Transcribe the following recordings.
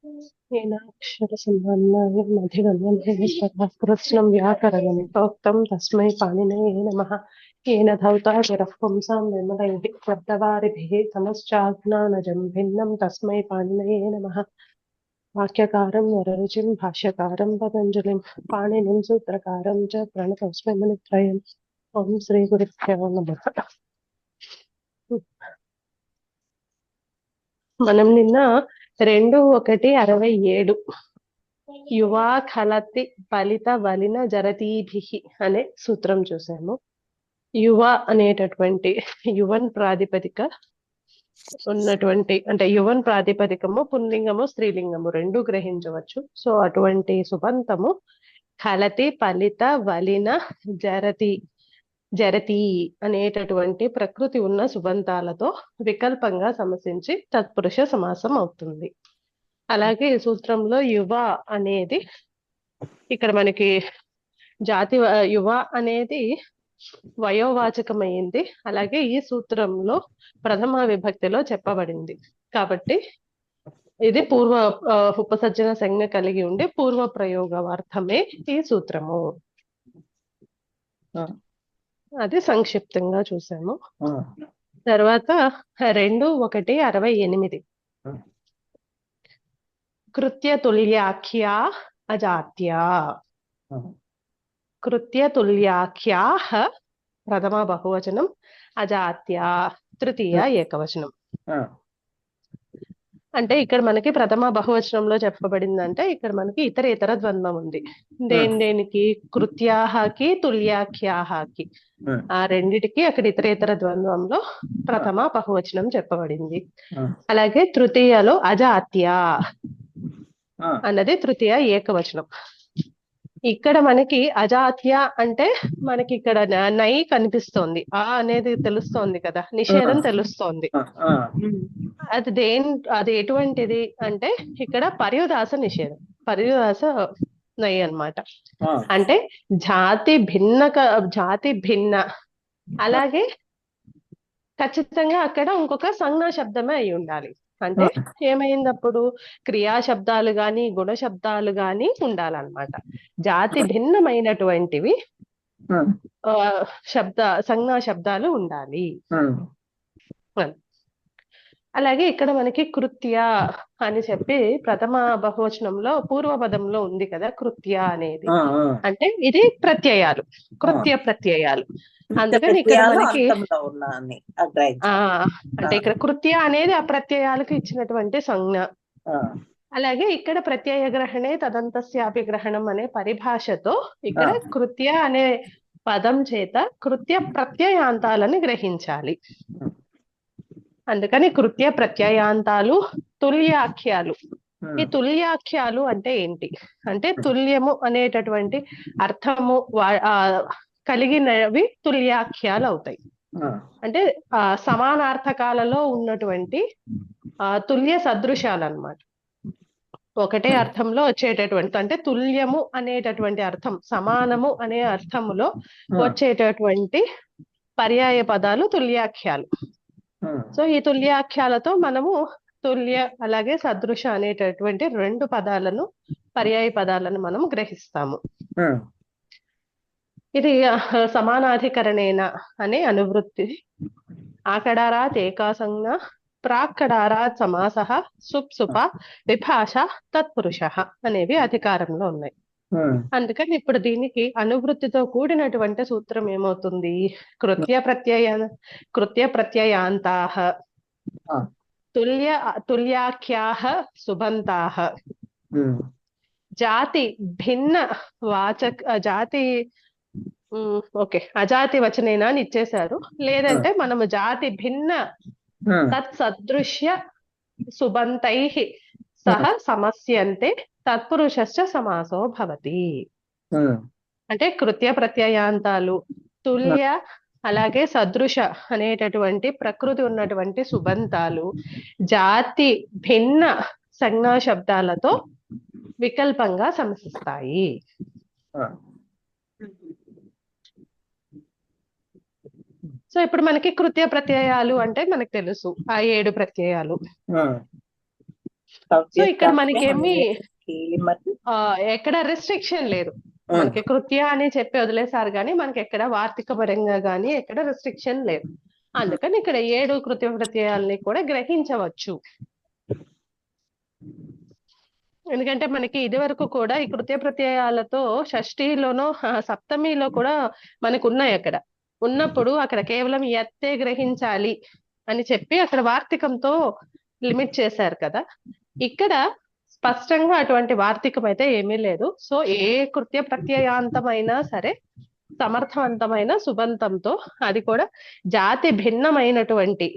येनाक्षरसम्मानाय व्याकरणं प्रोक्तं तस्मै पाणिनये नमः। येन धौता गिरः पुंसां निर्मलैः शब्दवारिभिः तमश्चाज्ञानजं भिन्नं तस्मै पाणिनये नमः। वाक्यकारं वररुचिं भाष्यकारं पतञ्जलिं पाणिनिं सूत्रकारं च प्रणतोऽस्मि मुनित्रयम्। ఓం శ్రీ గురుభ్యో నమః. మనం నిన్న 2:1:67 యువా ఖలతి ఫలిత వలిన జరతీభిః అనే సూత్రం చూసాము. యువ అనేటటువంటి యువన్ ప్రాతిపదిక ఉన్నటువంటి అంటే యువన్ ప్రాతిపదికము పుల్లింగము స్త్రీలింగము రెండు గ్రహించవచ్చు. సో అటువంటి సుబంతము ఖలతి ఫలిత వలిన జరతి జరతి అనేటటువంటి ప్రకృతి ఉన్న సుబంతాలతో వికల్పంగా సమసించి తత్పురుష సమాసం అవుతుంది. అలాగే ఈ సూత్రంలో యువ అనేది ఇక్కడ మనకి యువ అనేది వయోవాచకమైంది. అలాగే ఈ సూత్రంలో ప్రథమ విభక్తిలో చెప్పబడింది కాబట్టి ఇది పూర్వ ఉపసర్జన సంజ్ఞ కలిగి ఉండి పూర్వ ప్రయోగార్థమే ఈ సూత్రము. అది సంక్షిప్తంగా చూసాము. తర్వాత 2:1:68 కృత్య తుల్యాఖ్యా అజాత్యా. కృత్య తుల్యాఖ్యా ప్రథమ బహువచనం, అజాత్యా తృతీయ ఏకవచనం. అంటే ఇక్కడ మనకి ప్రథమ బహువచనంలో చెప్పబడిందంటే ఇక్కడ మనకి ఇతర ద్వంద్వం ఉంది. దేనికి? కృత్యాహకి తుల్యాఖ్యాహకి ఆ రెండిటికి అక్కడ ఇతర ద్వంద్వంలో ప్రథమ బహువచనం చెప్పబడింది. అలాగే తృతీయలో అజాత్యా అన్నది తృతీయ ఏకవచనం. ఇక్కడ మనకి అజాత్య అంటే మనకి ఇక్కడ నై కనిపిస్తోంది, ఆ అనేది తెలుస్తోంది కదా, నిషేధం తెలుస్తోంది. అది ఎటువంటిది అంటే ఇక్కడ పర్యుదాస నిషేధం, పర్యుదాస నై అన్నమాట. అంటే జాతి భిన్న అలాగే ఖచ్చితంగా అక్కడ ఇంకొక సంజ్ఞా శబ్దమే అయి ఉండాలి. అంటే ఏమైందప్పుడు క్రియా శబ్దాలు గాని గుణ శబ్దాలు గాని ఉండాలన్నమాట. జాతి భిన్నమైనటువంటివి సంజ్ఞా శబ్దాలు ఉండాలి. అలాగే ఇక్కడ మనకి కృత్య అని చెప్పి ప్రథమ బహువచనంలో పూర్వ పదంలో ఉంది కదా కృత్య అనేది. అంటే ఇది ప్రత్యయాలు, కృత్య ప్రత్యయాలు. అందుకని ఇక్కడ మనకి అంటే ఇక్కడ కృత్య అనేది ఆ ప్రత్యయాలకు ఇచ్చినటువంటి సంజ్ఞ. అలాగే ఇక్కడ ప్రత్యయ గ్రహణే తదంతస్యాపి గ్రహణం అనే పరిభాషతో ఇక్కడ కృత్య అనే పదం చేత కృత్య ప్రత్యయాంతాలని గ్రహించాలి. అందుకని కృత్య ప్రత్యయాంతాలు, తుల్యాఖ్యాలు. ఈ తుల్యాఖ్యాలు అంటే ఏంటి అంటే తుల్యము అనేటటువంటి అర్థము కలిగినవి తుల్యాఖ్యాలు అవుతాయి. అంటే సమానార్థకాలలో ఉన్నటువంటి తుల్య సదృశాలు అన్నమాట. ఒకటే అర్థంలో వచ్చేటటువంటి అంటే తుల్యము అనేటటువంటి అర్థం, సమానము అనే అర్థములో వచ్చేటటువంటి పర్యాయ పదాలు తుల్యాఖ్యాలు. సో ఈ తుల్యాఖ్యాలతో మనము తుల్య అలాగే సదృశ అనేటటువంటి రెండు పదాలను, పర్యాయ పదాలను మనం గ్రహిస్తాము. ఇది సమానాధికరణేన అనే అనువృత్తి. ఆకడారాత్ ఏకాసంజ్ఞ, ప్రాక్కడారాత్ సమాసః, సుప్సుప విభాష తత్పురుష అనేవి అధికారంలో ఉన్నాయి. అందుకని ఇప్పుడు దీనికి అనువృత్తితో కూడినటువంటి సూత్రం ఏమవుతుంది? కృత్య ప్రత్యయాంతాః తుల్యాఖ్యాః సుబంతాః జాతి భిన్న జాతి అజాతి వచనేనా అని ఇచ్చేశారు. లేదంటే మనము జాతి భిన్న తత్సదృశ్య సుబంతైః సహ సమస్యంతే తత్పురుషశ్చ సమాసో భవతి. అంటే కృత్య ప్రత్యయాంతాలు, తుల్య అలాగే సదృశ అనేటటువంటి ప్రకృతి ఉన్నటువంటి సుబంతాలు జాతి భిన్న సంజ్ఞా శబ్దాలతో వికల్పంగా సమసిస్తాయి. సో ఇప్పుడు మనకి కృత్య ప్రత్యయాలు అంటే మనకు తెలుసు ఆ 7 ప్రత్యయాలు. సో ఇక్కడ మనకేమి ఎక్కడ రెస్ట్రిక్షన్ లేదు. మనకి కృత్య అని చెప్పి వదిలేశారు కానీ మనకి ఎక్కడ వార్తిక పరంగా కానీ ఎక్కడ రెస్ట్రిక్షన్ లేదు. అందుకని ఇక్కడ 7 కృత్య ప్రత్యయాల్ని కూడా గ్రహించవచ్చు. ఎందుకంటే మనకి ఇది వరకు కూడా ఈ కృత్య ప్రత్యయాలతో షష్ఠిలోనో సప్తమిలో కూడా మనకు ఉన్నాయి. అక్కడ ఉన్నప్పుడు అక్కడ కేవలం ఎత్తే గ్రహించాలి అని చెప్పి అక్కడ వార్తికంతో లిమిట్ చేశారు కదా. ఇక్కడ స్పష్టంగా అటువంటి వార్తికం అయితే ఏమీ లేదు. సో ఏ కృత్య ప్రత్యయాంతమైనా సరే సమర్థవంతమైన సుబంతంతో, అది కూడా జాతి భిన్నమైనటువంటి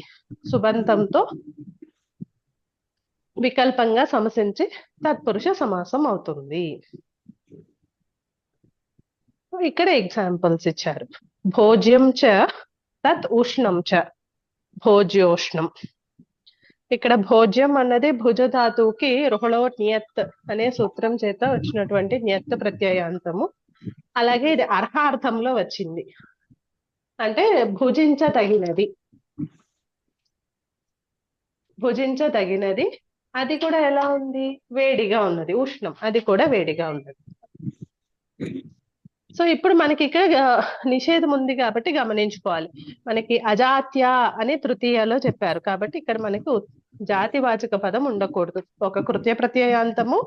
సుబంతంతో వికల్పంగా సమసించి తత్పురుష సమాసం అవుతుంది. ఇక్కడ ఎగ్జాంపుల్స్ ఇచ్చారు. భోజ్యం చ తత్ ఉష్ణం చ, భోజ్యోష్ణం. ఇక్కడ భోజ్యం అన్నది భుజ ధాతువుకి రుహళో నియత్ అనే సూత్రం చేత వచ్చినటువంటి నియత్ ప్రత్యయాంతము. అలాగే ఇది అర్హార్థంలో వచ్చింది, అంటే భుజించదగినది. భుజించదగినది అది కూడా ఎలా ఉంది? వేడిగా ఉన్నది. ఉష్ణం, అది కూడా వేడిగా ఉన్నది. సో ఇప్పుడు మనకి ఇక్కడ నిషేధం ఉంది కాబట్టి గమనించుకోవాలి. మనకి అజాత్య అని తృతీయలో చెప్పారు కాబట్టి ఇక్కడ మనకు జాతివాచక పదం ఉండకూడదు. ఒక కృత్య ప్రత్యయాంతము,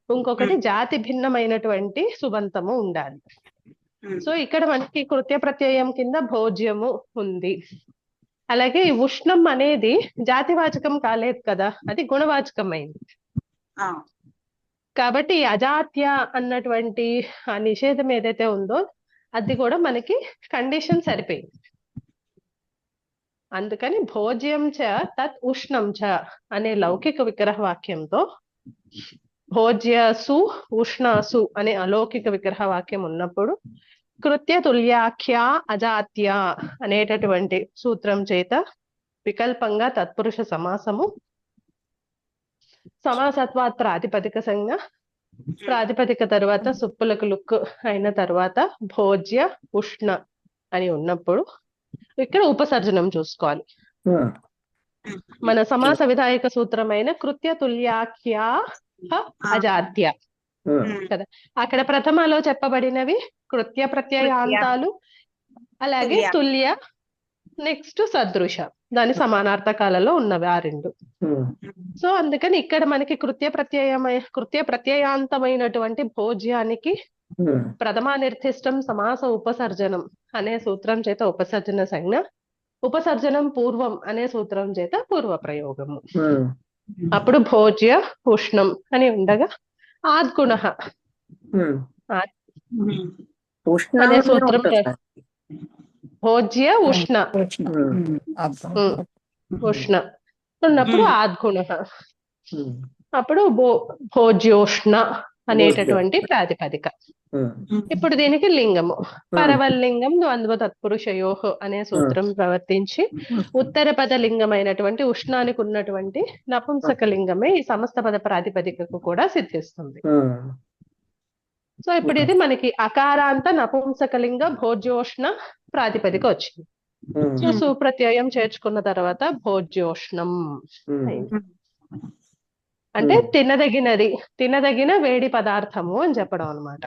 ఇంకొకటి జాతి భిన్నమైనటువంటి సుబంతము ఉండాలి. సో ఇక్కడ మనకి కృత్య ప్రత్యయం కింద భోజ్యము ఉంది. అలాగే ఉష్ణం అనేది జాతివాచకం కాలేదు కదా, అది గుణవాచకం అయింది. కాబట్టి అజాత్య అన్నటువంటి ఆ నిషేధం ఏదైతే ఉందో అది కూడా మనకి కండిషన్ సరిపోయింది. అందుకని భోజ్యం చ తత్ ఉష్ణం చ అనే లౌకిక విగ్రహ వాక్యంతో భోజ్యసు ఉష్ణాసు అనే అలౌకిక విగ్రహ వాక్యం ఉన్నప్పుడు కృత్య తుల్యాఖ్య అజాత్య అనేటటువంటి సూత్రం చేత వికల్పంగా తత్పురుష సమాసము, సమాసత్వాత్ ప్రాతిపదిక సంజ్ఞ, ప్రాతిపదిక తర్వాత సుప్పులకు లుక్ అయిన తర్వాత భోజ్య ఉష్ణ అని ఉన్నప్పుడు ఇక్కడ ఉపసర్జనం చూసుకోవాలి. మన సమాస విధాయక సూత్రమైన కృత్య తుల్యాఖ్య అజాత్య కదా. అక్కడ ప్రథమలో చెప్పబడినవి కృత్య ప్రత్యయాంతాలు, అలాగే తుల్య, నెక్స్ట్ సదృశ, దాని సమానార్థకాలలో ఉన్నవి ఆ రెండు. సో అందుకని ఇక్కడ మనకి కృత్య ప్రత్యయాంతమైనటువంటి భోజ్యానికి ప్రథమా నిర్దిష్టం సమాస ఉపసర్జనం అనే సూత్రం చేత ఉపసర్జన సంజ్ఞ, ఉపసర్జనం పూర్వం అనే సూత్రం చేత పూర్వ ప్రయోగము. అప్పుడు భోజ్య ఉష్ణం అని ఉండగా ఆద్గుణ అనే సూత్రం భోజ్య ఉష్ణ ఉష్ణ ఉన్నప్పుడు ఆద్గుణ, అప్పుడు భోజ్యోష్ణ అనేటటువంటి ప్రాతిపదిక. ఇప్పుడు దీనికి లింగము పరవల్లింగం ద్వంద్వ తత్పురుషయోహ అనే సూత్రం ప్రవర్తించి ఉత్తర పద లింగమైనటువంటి ఉష్ణానికి ఉన్నటువంటి నపుంసక లింగమే ఈ సమస్త పద ప్రాతిపదికకు కూడా సిద్ధిస్తుంది. సో ఇప్పుడు ఇది మనకి అకారాంత నపుంసకలింగ భోజ్యోష్ణ ప్రాతిపదిక వచ్చింది. సో సుప్రత్యయం చేర్చుకున్న తర్వాత భోజ్యోష్ణం అంటే తినదగిన వేడి పదార్థము అని చెప్పడం అన్నమాట.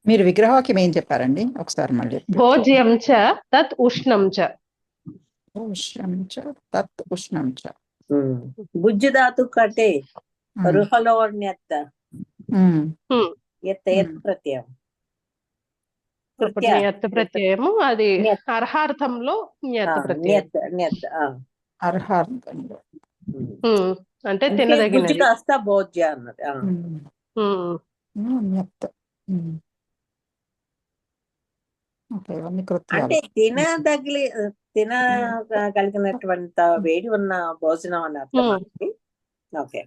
మీరు విగ్రహవాక్యం ఏం చెప్పారండి ఒకసారి మళ్ళీ? భోజ్యం చ తత్ ఉష్ణం చ, తత్ ఉష్ణం చ. భుజ్ ధాతు కటే రుహలోర్ణ్యత్ ప్రత్యయం ప్రత్యయము అది అర్హార్థంలో అర్హార్థంలో అంటే తినదగినది కాస్త భోజ్య అన్నది. అంటే తినగలిగినటువంటి వేడి ఉన్న భోజనం అని అర్థం. ఓకే,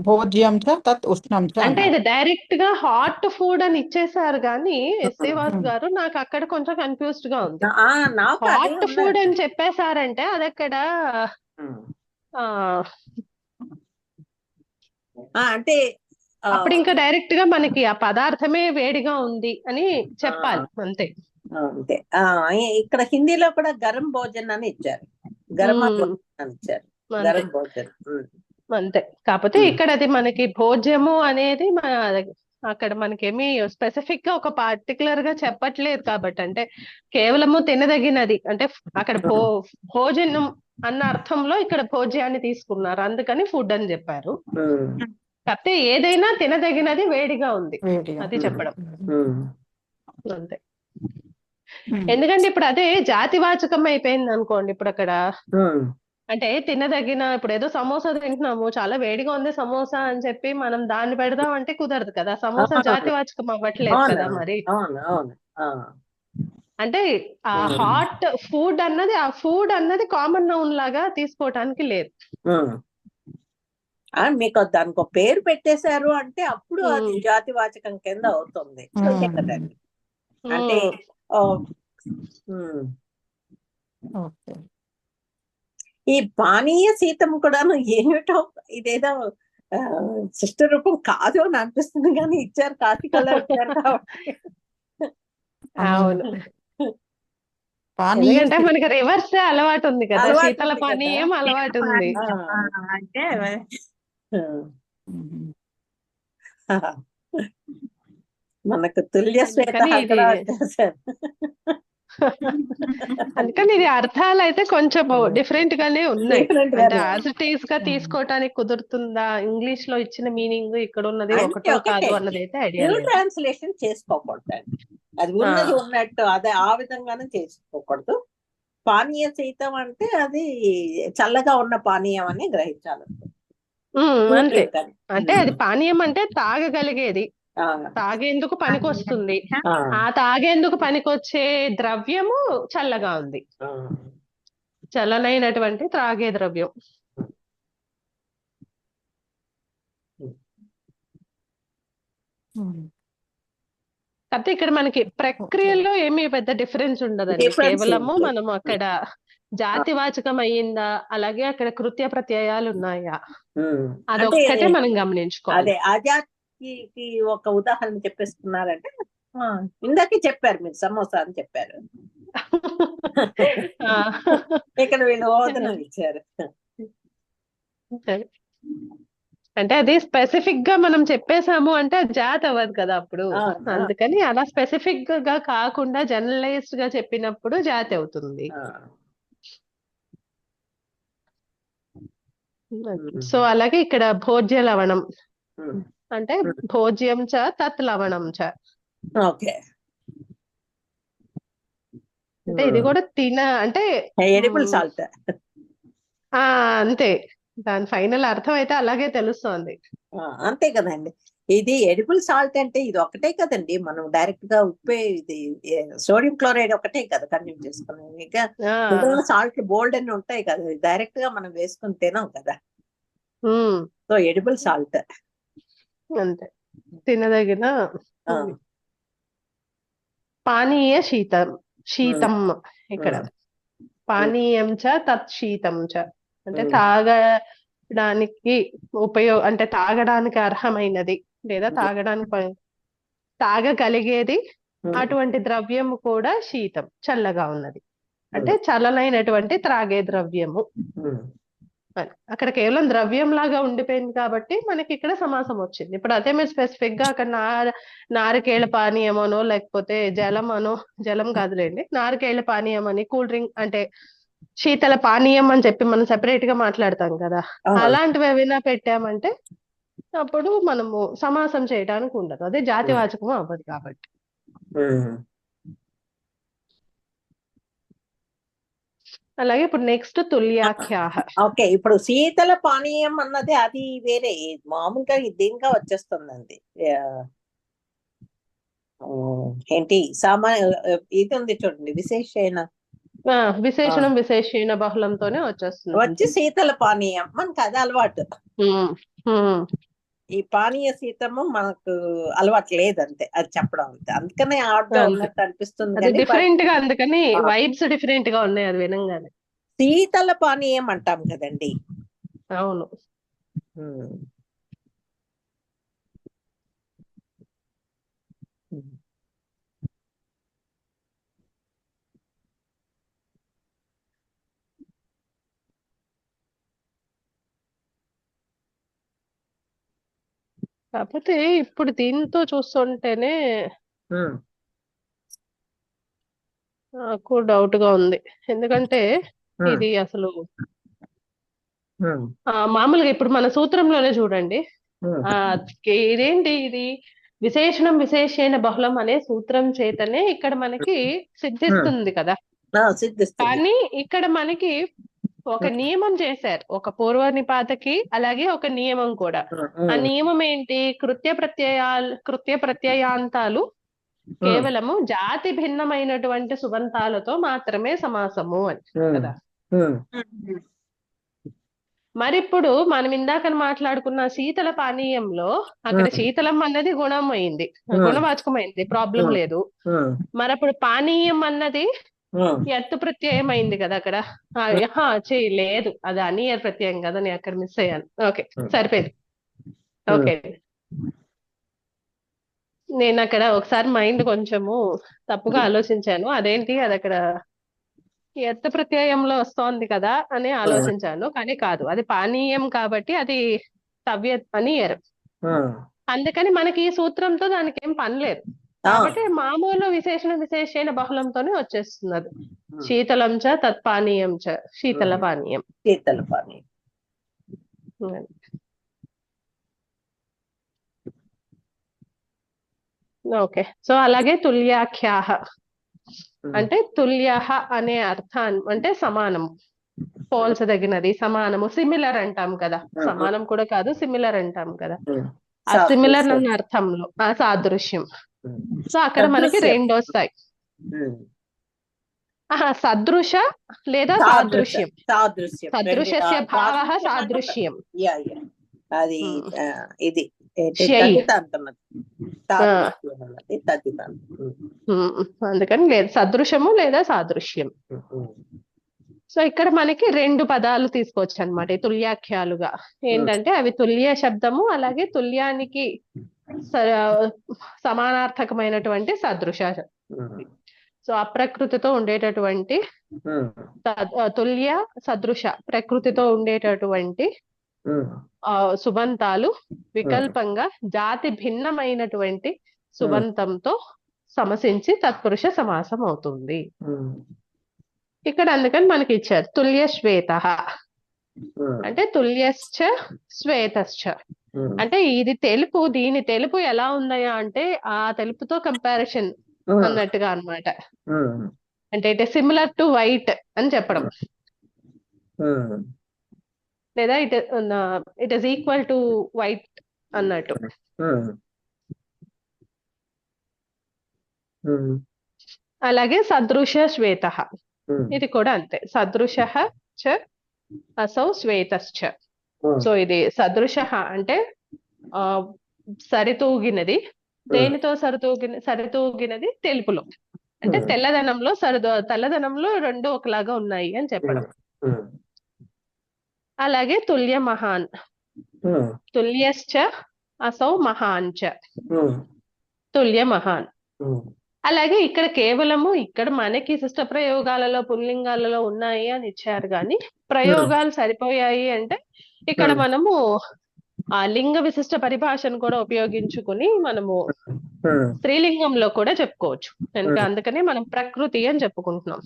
భోజ్యం చ తత్ ఉష్ణం చ అంటే ఇది డైరెక్ట్ గా హాట్ ఫుడ్ అని ఇచ్చేసారు కానీ శ్రీవాస్ గారు నాకు అక్కడ కొంచెం కన్ఫ్యూజ్డ్ గా ఉంది. హాట్ ఫుడ్ అని చెప్పేశారంటే అది అక్కడ అంటే అప్పుడు ఇంకా డైరెక్ట్ గా మనకి ఆ పదార్థమే వేడిగా ఉంది అని చెప్పాలి అంతే. అంతే. ఇక్కడ హిందీలో కూడా గరం భోజన్ అని ఇచ్చారు, గరమా ఉమ్, భోజన్ అని ఇచ్చారు, అంతే గరం భోజన్. అంతే. కాకపోతే ఇక్కడ అది మనకి భోజ్యము అనేది అక్కడ మనకేమి స్పెసిఫిక్ గా ఒక పర్టికులర్ గా చెప్పట్లేదు కాబట్టి, అంటే కేవలము తినదగినది అంటే అక్కడ భోజనం అన్న అర్థంలో ఇక్కడ భోజ్యాన్ని తీసుకున్నారు, అందుకని ఫుడ్ అని చెప్పారు. కాకపోతే ఏదైనా తినదగినది వేడిగా ఉంది వేడిగా. అది చెప్పడం అంతే. ఉమ్. ఎందుకంటే ఇప్పుడు అదే జాతివాచకం అయిపోయింది అనుకోండి. ఇప్పుడు అక్కడ అంటే తినదగిన, ఇప్పుడు ఏదో సమోసా తింటున్నాము, చాలా వేడిగా ఉంది సమోసా అని చెప్పి మనం దాన్ని పెడదాం అంటే కుదరదు కదా, సమోసా జాతివాచకం అవ్వట్లేదు కదా మరి. అవును అవును. అంటే ఆ హాట్ ఫుడ్ అన్నది, ఆ ఫుడ్ అన్నది కామన్ నౌన్ లాగా తీసుకోవటానికి లేదు. మీకు దానికి ఒక పేరు పెట్టేశారు అంటే అప్పుడు అది జాతివాచకం కింద అవుతుంది అంతే కదండి. అంటే ఓకే. ఈ పానీయ శీతం కూడాను ఏమిటో, ఇదేదో శిష్ట రూపం కాదు అని అనిపిస్తుంది, కానీ ఇచ్చారు కాఫీ కలర్ ఇచ్చారు కాబట్టి. అవును, పానీయ ఎందుకంటే మనకి రివర్స్ అలవాటు ఉంది కదా, అలవాటు శీతల ఉంది కదా. పానీయం అలవాటు ఉంది. అంటే మనకు తుల్య శ్వేత అందుకని ఇది హల్దరా వచ్చేసారు. అందుకని ఇది అర్థాలు అయితే కొంచెం డిఫరెంట్ గానే ఉన్నాయి. Different అంటే గానే యాజ్ ఇట్ ఈస్ గా తీసుకోవటానికి కుదురుతుందా, ఇంగ్లీష్ లో ఇచ్చిన మీనింగ్ ఇక్కడ ఉన్నది అంటే ఒకటో ఒకటే, కాదు అన్నది అయితే ఐడియా న్యూ లేదు. ట్రాన్స్లేషన్ చేసుకోకూడదండి, అది ఉన్నది ఉన్నట్టు అదే ఆ విధంగానే చేసుకోకూడదు. పానీయ శీతం అంటే అది చల్లగా ఉన్న పానీయం అని గ్రహించాలి. అంతే. అంటే అది పానీయం అంటే తాగగలిగేది, తాగేందుకు పనికొస్తుంది. ఆ తాగేందుకు పనికొచ్చే ద్రవ్యము చల్లగా ఉంది, చల్లనైనటువంటి త్రాగే ద్రవ్యం. కాకపోతే ఇక్కడ మనకి ప్రక్రియలో ఏమీ పెద్ద డిఫరెన్స్ ఉండదండి. కేవలము మనం అక్కడ జాతివాచకం అయ్యిందా, అలాగే అక్కడ కృత్య ప్రత్యయాలు ఉన్నాయా, అదొక్కటే మనం గమనించుకోవాలి. అదే ఆజాద్కి ఒక ఉదాహరణ చెప్పేసుకున్నారంటే, ఇందాకే చెప్పారు మీరు సమోసా అని చెప్పారు, ఇక్కడ వీళ్ళు ఓదనం ఇచ్చారు. అంటే అది స్పెసిఫిక్ గా మనం చెప్పేసాము అంటే అది జాతి అవ్వదు కదా అప్పుడు, అందుకని అలా స్పెసిఫిక్ గా కాకుండా జనరలైజ్డ్ గా చెప్పినప్పుడు జాతి అవుతుంది. సో అలాగే ఇక్కడ భోజ్య లవణం అంటే భోజ్యం చ తత్ లవణం చ. ఓకే. అంటే ఇది కూడా అంటే ఎడిబుల్ సాల్ట్. అంతే, దాని ఫైనల్ అర్థం అయితే అలాగే తెలుస్తోంది. అంతే కదండి. ఇది ఎడిబుల్ సాల్ట్ అంటే ఇది ఒకటే కదండి, మనం డైరెక్ట్ గా ఉప్పే ఇది సోడియం క్లోరైడ్ ఒకటే కదా కన్జ్యూమ్ చేసుకున్నాం. ఇంకా సాల్ట్ బోల్డ్ అని ఉంటాయి కదా, డైరెక్ట్ గా మనం వేసుకుని తినాం కదా. సో ఎడిబుల్ సాల్ట్ అంతే, తినదగిన. పానీయ శీతం ఇక్కడ పానీయం చ తత్ శీతం చ అంటే తాగడానికి అంటే తాగడానికి అర్హమైనది లేదా తాగగలిగేది, అటువంటి ద్రవ్యం కూడా శీతం చల్లగా ఉన్నది, అంటే చల్లనైనటువంటి త్రాగే ద్రవ్యము. అక్కడ కేవలం ద్రవ్యం లాగా ఉండిపోయింది కాబట్టి మనకి ఇక్కడ సమాసం వచ్చింది. ఇప్పుడు అదే మీరు స్పెసిఫిక్ గా అక్కడ నారికేళ పానీయం అనో లేకపోతే జలం కాదులేండి, నారికేళ పానీయం అని, కూల్ డ్రింక్ అంటే శీతల పానీయం అని చెప్పి మనం సెపరేట్ గా మాట్లాడతాం కదా, అలాంటివి ఏమైనా పెట్టామంటే అప్పుడు మనము సమాసం చేయడానికి ఉండదు, అదే జాతివాచకం అవ్వదు కాబట్టి. అలాగే ఇప్పుడు నెక్స్ట్ తుల్యాఖ్యాహ. ఓకే, ఇప్పుడు శీతల పానీయం అన్నది అది వేరే, మామూలుగా దీనిగా వచ్చేస్తుందండి. ఏంటి ఇది ఉంది చూడండి, విశేషణం విశేషణ బహుళంతోనే వచ్చేస్తుంది, వచ్చి శీతల పానీయం మనకు అది అలవాటు. ఈ పానీయ శీతము మనకు అలవాటు లేదంతే, అది చెప్పడం అంతే, అందుకనే ఆడ్గా ఉన్నట్టు అనిపిస్తుంది. డిఫరెంట్ గా, అందుకని వైబ్స్ డిఫరెంట్ గా ఉన్నాయి అది వినంగానే. శీతల పానీయం అంటాం కదండి. అవును. కాకపోతే ఇప్పుడు దీంతో చూస్తుంటేనే ఉమ్, నాకు డౌట్ గా ఉంది. ఎందుకంటే ఉమ్, ఇది అసలు ఉమ్, మామూలుగా ఇప్పుడు మన సూత్రంలోనే చూడండి. ఉమ్, ఆ ఇదేంటి ఇది విశేషణం విశేషణ బహుళం అనే సూత్రం చేతనే ఇక్కడ మనకి ఉమ్. సిద్ధిస్తుంది కదా. సిద్ధిస్తుంది. కానీ ఇక్కడ మనకి ఒక ఉమ్, నియమం చేశారు, ఒక పూర్వ నిపాతకి అలాగే ఒక నియమం కూడా. ఉమ్, ఆ ఉమ్, నియమం ఏంటి? కృత్య ప్రత్యయాంతాలు ఉమ్, కేవలము జాతి భిన్నమైనటువంటి సుబంతాలతో మాత్రమే సమాసము అని ఉమ్, కదా. ఉమ్, మరిప్పుడు మనం ఇందాక మాట్లాడుకున్న శీతల పానీయంలో అక్కడ ఉమ్, శీతలం అన్నది గుణం అయింది, ఉమ్, గుణవాచకం అయింది, ప్రాబ్లం ఉమ్, లేదు. ఉమ్, మరప్పుడు పానీయం అన్నది ఉమ్, ఎత్తు ప్రత్యయం అయింది కదా అక్కడ. లేదు, అది అనియర్ ప్రత్యయం కదా, నేను అక్కడ మిస్ అయ్యాను. ఓకే, సరిపోయింది. ఓకే, నేను అక్కడ ఒకసారి మైండ్ కొంచెము తప్పుగా ఆలోచించాను. అదేంటి అది అక్కడ ఎత్తు ప్రత్యయంలో వస్తోంది కదా అని ఆలోచించాను, కానీ కాదు, అది పానీయం కాబట్టి అది తవ్య అనియర్. ఉమ్. అందుకని మనకి ఈ సూత్రంతో దానికి ఏం పని లేదు. కాబట్టి మామూలు విశేషణ బహుళంతోనే వచ్చేస్తున్నది. శీతలం చ తత్పానీయం చ, శీతల పానీయం. శీతల పానీయం. ఓకే, సో అలాగే తుల్యాఖ్యాహ అంటే తుల్యః అనే అర్థం అంటే సమానము, పోల్చదగినది, సమానము, సిమిలర్ అంటాం కదా. సమానం కూడా కాదు, సిమిలర్ అంటాం కదా. ఆ సిమిలర్ అన్న అర్థంలో ఆ సాదృశ్యం. సో అక్కడ మనకి రెండు వస్తాయి. సదృశ లేదా సాదృశ్యం. సదృశస్య భావః సాదృశ్యం. అది ఇది శై. తద్దితాంతం అది. సాదృశ్యం అన్నది తద్దితాంతం. అందుకని లేదు, సదృశము లేదా సాదృశ్యం. సో ఇక్కడ మనకి రెండు పదాలు తీసుకోవచ్చు అనమాట తుల్యాఖ్యాలుగా. ఏంటంటే అవి తుల్య శబ్దము, అలాగే తుల్యానికి సమానార్థకమైనటువంటి సదృశ. సో అప్రకృతితో ఉండేటటువంటి తుల్య సదృశ, ప్రకృతితో ఉండేటటువంటి సుబంతాలు వికల్పంగా జాతి భిన్నమైనటువంటి సుబంతంతో సమసించి తత్పురుష సమాసం అవుతుంది. ఇక్కడ అందుకని మనకి ఇచ్చారు తుల్య శ్వేత అంటే తుల్యశ్చ శ్వేతశ్చ అంటే ఇది తెలుపు, దీని తెలుపు ఎలా ఉందయా అంటే ఆ తెలుపుతో కంపారిజన్ అన్నట్టుగా అన్నమాట. అంటే it is similar to white అని చెప్పడం, లేదా it is equal to white అన్నట్టు. అలాగే సదృశ శ్వేత, ఇది కూడా అంతే. సదృశ చ అసౌ శ్వేతశ్చ. సో ఇది సదృశ అంటే సరితూగినది. దేనితో సరితూగినది? తెలుపులో, అంటే తెల్లదనంలో తెల్లదనంలో రెండు ఒకలాగా ఉన్నాయి అని చెప్పడం. అలాగే తుల్య మహాన్, తుల్యశ్చ అసౌ మహాన్ చ, తుల్య మహాన్. అలాగే ఇక్కడ కేవలము ఇక్కడ మనకి శిష్ట ప్రయోగాలలో పుల్లింగాలలో ఉన్నాయి అని ఇచ్చారు, కానీ ప్రయోగాలు సరిపోయాయి అంటే ఇక్కడ మనము ఆ లింగ విశిష్ట పరిభాషను కూడా ఉపయోగించుకుని మనము స్త్రీలింగంలో కూడా చెప్పుకోవచ్చు. అందుకని మనం ప్రకృతి అని చెప్పుకుంటున్నాం.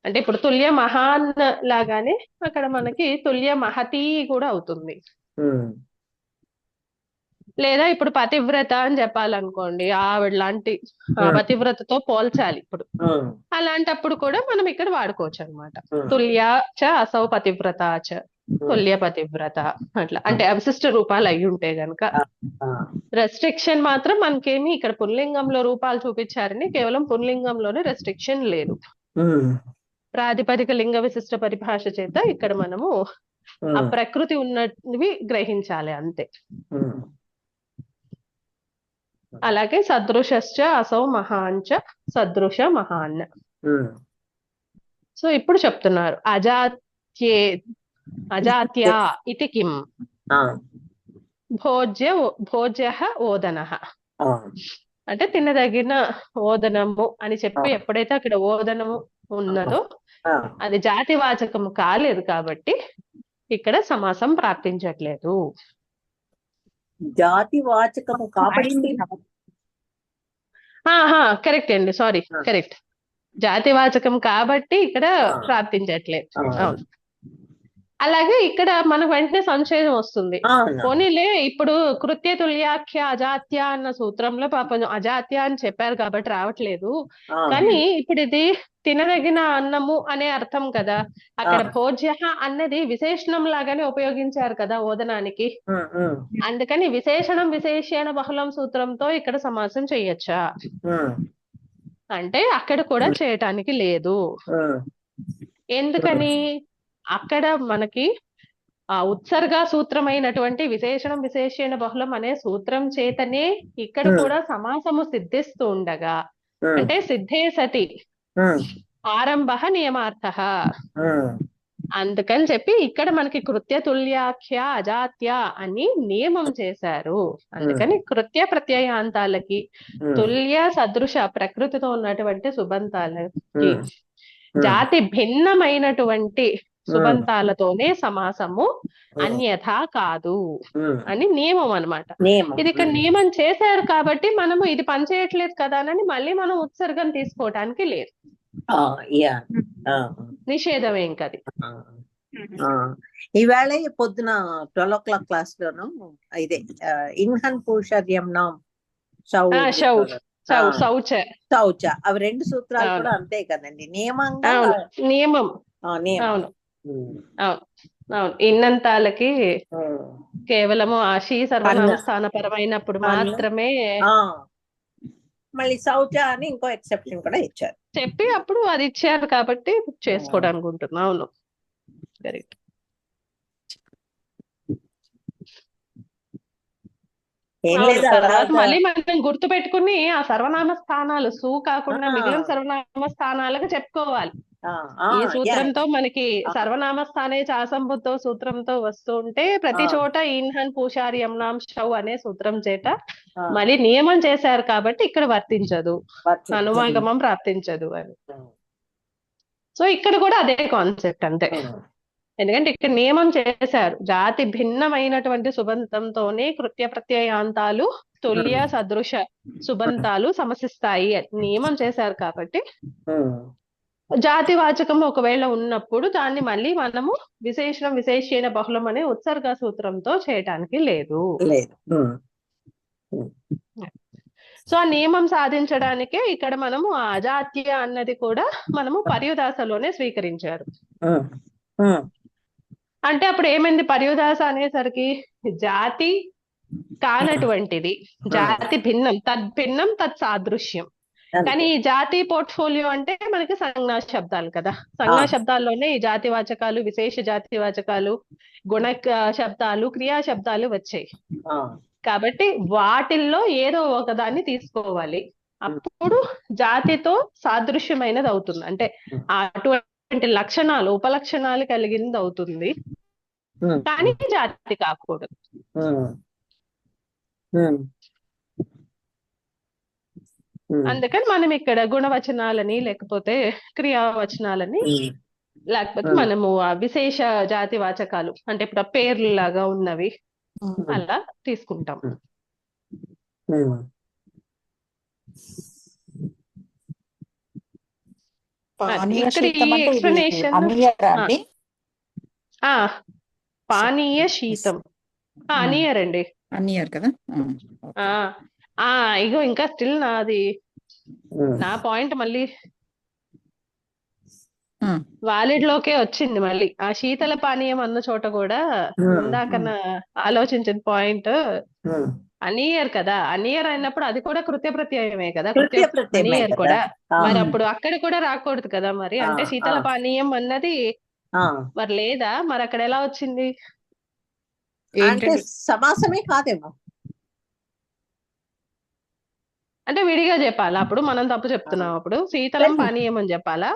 అంటే ఇప్పుడు తుల్య మహాన్ లాగానే అక్కడ మనకి తుల్య మహతి కూడా అవుతుంది. లేదా ఇప్పుడు పతివ్రత అని చెప్పాలనుకోండి, ఆవిడ లాంటి పతివ్రతతో పోల్చాలి ఇప్పుడు, అలాంటప్పుడు కూడా మనం ఇక్కడ వాడుకోవచ్చు అనమాట. తుల్య చ అసౌ పతివ్రత చ, తుల్య పతివ్రత, అట్లా. అంటే అవశిష్ట రూపాలు అయి ఉంటే గనక. రెస్ట్రిక్షన్ మాత్రం మనకేమి ఇక్కడ పుల్లింగంలో రూపాలు చూపించారని కేవలం పుల్లింగంలోనే రెస్ట్రిక్షన్ లేదు. ప్రాతిపదిక లింగ విశిష్ట పరిభాష చేత ఇక్కడ మనము ఆ ప్రకృతి ఉన్నవి గ్రహించాలి అంతే. అలాగే సదృశశ్చ అసౌ మహాంచ, సదృశ మహాన్. సో ఇప్పుడు చెప్తున్నారు అజాత్యా ఇతి కిం భోజ్య ఓదనః అంటే తినదగిన ఓదనము అని చెప్పి ఎప్పుడైతే అక్కడ ఓదనము ఉన్నదో అది జాతివాచకము కాలేదు కాబట్టి ఇక్కడ సమాసం ప్రాప్తించట్లేదు. జాతి వాచకము కాబట్టి కరెక్ట్ అండి, సారీ, కరెక్ట్. జాతివాచకం కాబట్టి ఇక్కడ ప్రార్థించట్లేదు. అవును. అలాగే ఇక్కడ మనకు వెంటనే సంశయం వస్తుంది. పోనీలే, ఇప్పుడు కృత్య తుల్యాఖ్య అజాత్య అన్న సూత్రంలో పాపం అజాత్య అని చెప్పారు కాబట్టి రావట్లేదు. కానీ ఇప్పుడు ఇది తినదగిన అన్నము అనే అర్థం కదా. అక్కడ భోజ్య అన్నది విశేషణం లాగానే ఉపయోగించారు కదా ఓదనానికి. అందుకని విశేషణం విశేషణ బహుళం సూత్రంతో ఇక్కడ సమాసం చెయ్యొచ్చా అంటే అక్కడ కూడా చేయటానికి లేదు. ఎందుకని? అక్కడ మనకి ఆ ఉత్సర్గ సూత్రమైనటువంటి విశేషణం విశేషణ బహుళం అనే సూత్రం చేతనే ఇక్కడ కూడా సమాసము సిద్ధిస్తూ ఉండగా, అంటే సిద్ధే సతి ఆరంభ నియమార్థ, అందుకని చెప్పి ఇక్కడ మనకి కృత్య తుల్యాఖ్య అజాత్య అని నియమం చేశారు. అందుకని కృత్య ప్రత్యయాంతాలకి తుల్య సదృశ ప్రకృతితో ఉన్నటువంటి సుబంతాలకి జాతి భిన్నమైనటువంటి సుబంతాలతోనే సమాసము, అన్యథా కాదు అని నియమం అన్నమాట. ఇది ఇక్కడ నియమం చేశారు కాబట్టి మనము ఇది పనిచేయట్లేదు కదా అని మళ్ళీ మనం ఉత్సర్గం తీసుకోవటానికి లేదు. నిషేధం ఏం కది. ఈవేళ పొద్దున 12 o'clock క్లాస్ లోను ఇదే ఇన్హన్ పూషర్యంనాం శౌచ అవి రెండు సూత్రాలు కూడా అంతే కదండి, నియమంగా. నియమం. అవును అవును. ఇన్నంతాలకి కేవలము ఆశీ సర్వనామస్థాన పరమైనప్పుడు మాత్రమే మళ్ళీ శౌచ అని ఇంకో ఎక్సెప్షన్ కూడా ఇచ్చారు, చెప్పి అప్పుడు అది ఇచ్చారు కాబట్టి చేసుకోవడానికి ఉంటుంది. అవును, కరెక్ట్. తర్వాత మళ్ళీ మనం గుర్తు పెట్టుకుని ఆ సర్వనామ స్థానాలు సు కాకుండా మిగిలిన సర్వనామ స్థానాలకు చెప్పుకోవాలి. ఈ సూత్రంతో మనకి సర్వనామ స్థానే చాసంబుతో సూత్రంతో వస్తూ ఉంటే ప్రతి చోట ఇన్హన్ పూషార్యంనాం షౌ అనే సూత్రం చేత మళ్ళీ నియమం చేశారు కాబట్టి ఇక్కడ వర్తించదు, అనుమాగమం ప్రాప్తించదు అని. సో ఇక్కడ కూడా అదే కాన్సెప్ట్ అంతే. ఎందుకంటే ఇక్కడ నియమం చేశారు, జాతి భిన్నమైనటువంటి సుబంతంతోనే కృత్య ప్రత్యయాంతాలు తుల్య సదృశ సుబంతాలు సమసిస్తాయి అని నియమం చేశారు కాబట్టి జాతి వాచకం ఒకవేళ ఉన్నప్పుడు దాన్ని మళ్ళీ మనము విశేషణం విశేషణ బహుళం అనే ఉత్సర్గ సూత్రంతో చేయటానికి లేదు. సో ఆ నియమం సాధించడానికే ఇక్కడ మనము అజాత్య అన్నది కూడా మనము పర్యుదాసలోనే స్వీకరించారు. అంటే అప్పుడు ఏమైంది, పర్యుదాస అనేసరికి జాతి కానటువంటిది, జాతి భిన్నం, తద్భిన్నం తత్సాదృశ్యం. కానీ ఈ జాతి పోర్ట్ఫోలియో అంటే మనకి సంజ్ఞా శబ్దాలు కదా, సంజ్ఞా శబ్దాల్లోనే ఈ జాతి వాచకాలు, విశేష జాతి వాచకాలు, గుణ శబ్దాలు, క్రియా శబ్దాలు వచ్చాయి. కాబట్టి వాటిల్లో ఏదో ఒకదాన్ని తీసుకోవాలి, అప్పుడు జాతితో సాదృశ్యమైనది అవుతుంది. అంటే అటువంటి లక్షణాలు ఉపలక్షణాలు కలిగింది అవుతుంది, కానీ జాతి కాకూడదు. అందుకని మనం ఇక్కడ గుణవచనాలని లేకపోతే క్రియావచనాలని లేకపోతే మనము ఆ విశేష జాతి వాచకాలు అంటే ఇప్పుడు పేర్లు లాగా ఉన్నవి అలా తీసుకుంటాం. ఇక్కడ ఈ ఎక్స్ప్లెనేషన్ పానీయ శీతం అనియర్ అండి, అనియర్ కదా. ఇగో ఇంకా స్టిల్ నా పాయింట్ మళ్ళీ వాలిడ్ లోకే వచ్చింది. మళ్ళీ ఆ శీతల పానీయం అన్న చోట కూడా ఇందాక ఆలోచించిన పాయింట్ అనియర్ కదా, అనియర్ అయినప్పుడు అది కూడా కృత్య ప్రత్యయమే కదా, అనియర్ కూడా. మరి అప్పుడు అక్కడ కూడా రాకూడదు కదా మరి, అంటే శీతల పానీయం అన్నది మరి లేదా, మరి అక్కడ ఎలా వచ్చింది? అంటే సమాసమే కాదేమో, అంటే విడిగా చెప్పాలా? అప్పుడు మనం తప్పు చెప్తున్నాం, అప్పుడు శీతలం పానీయం అని చెప్పాలా?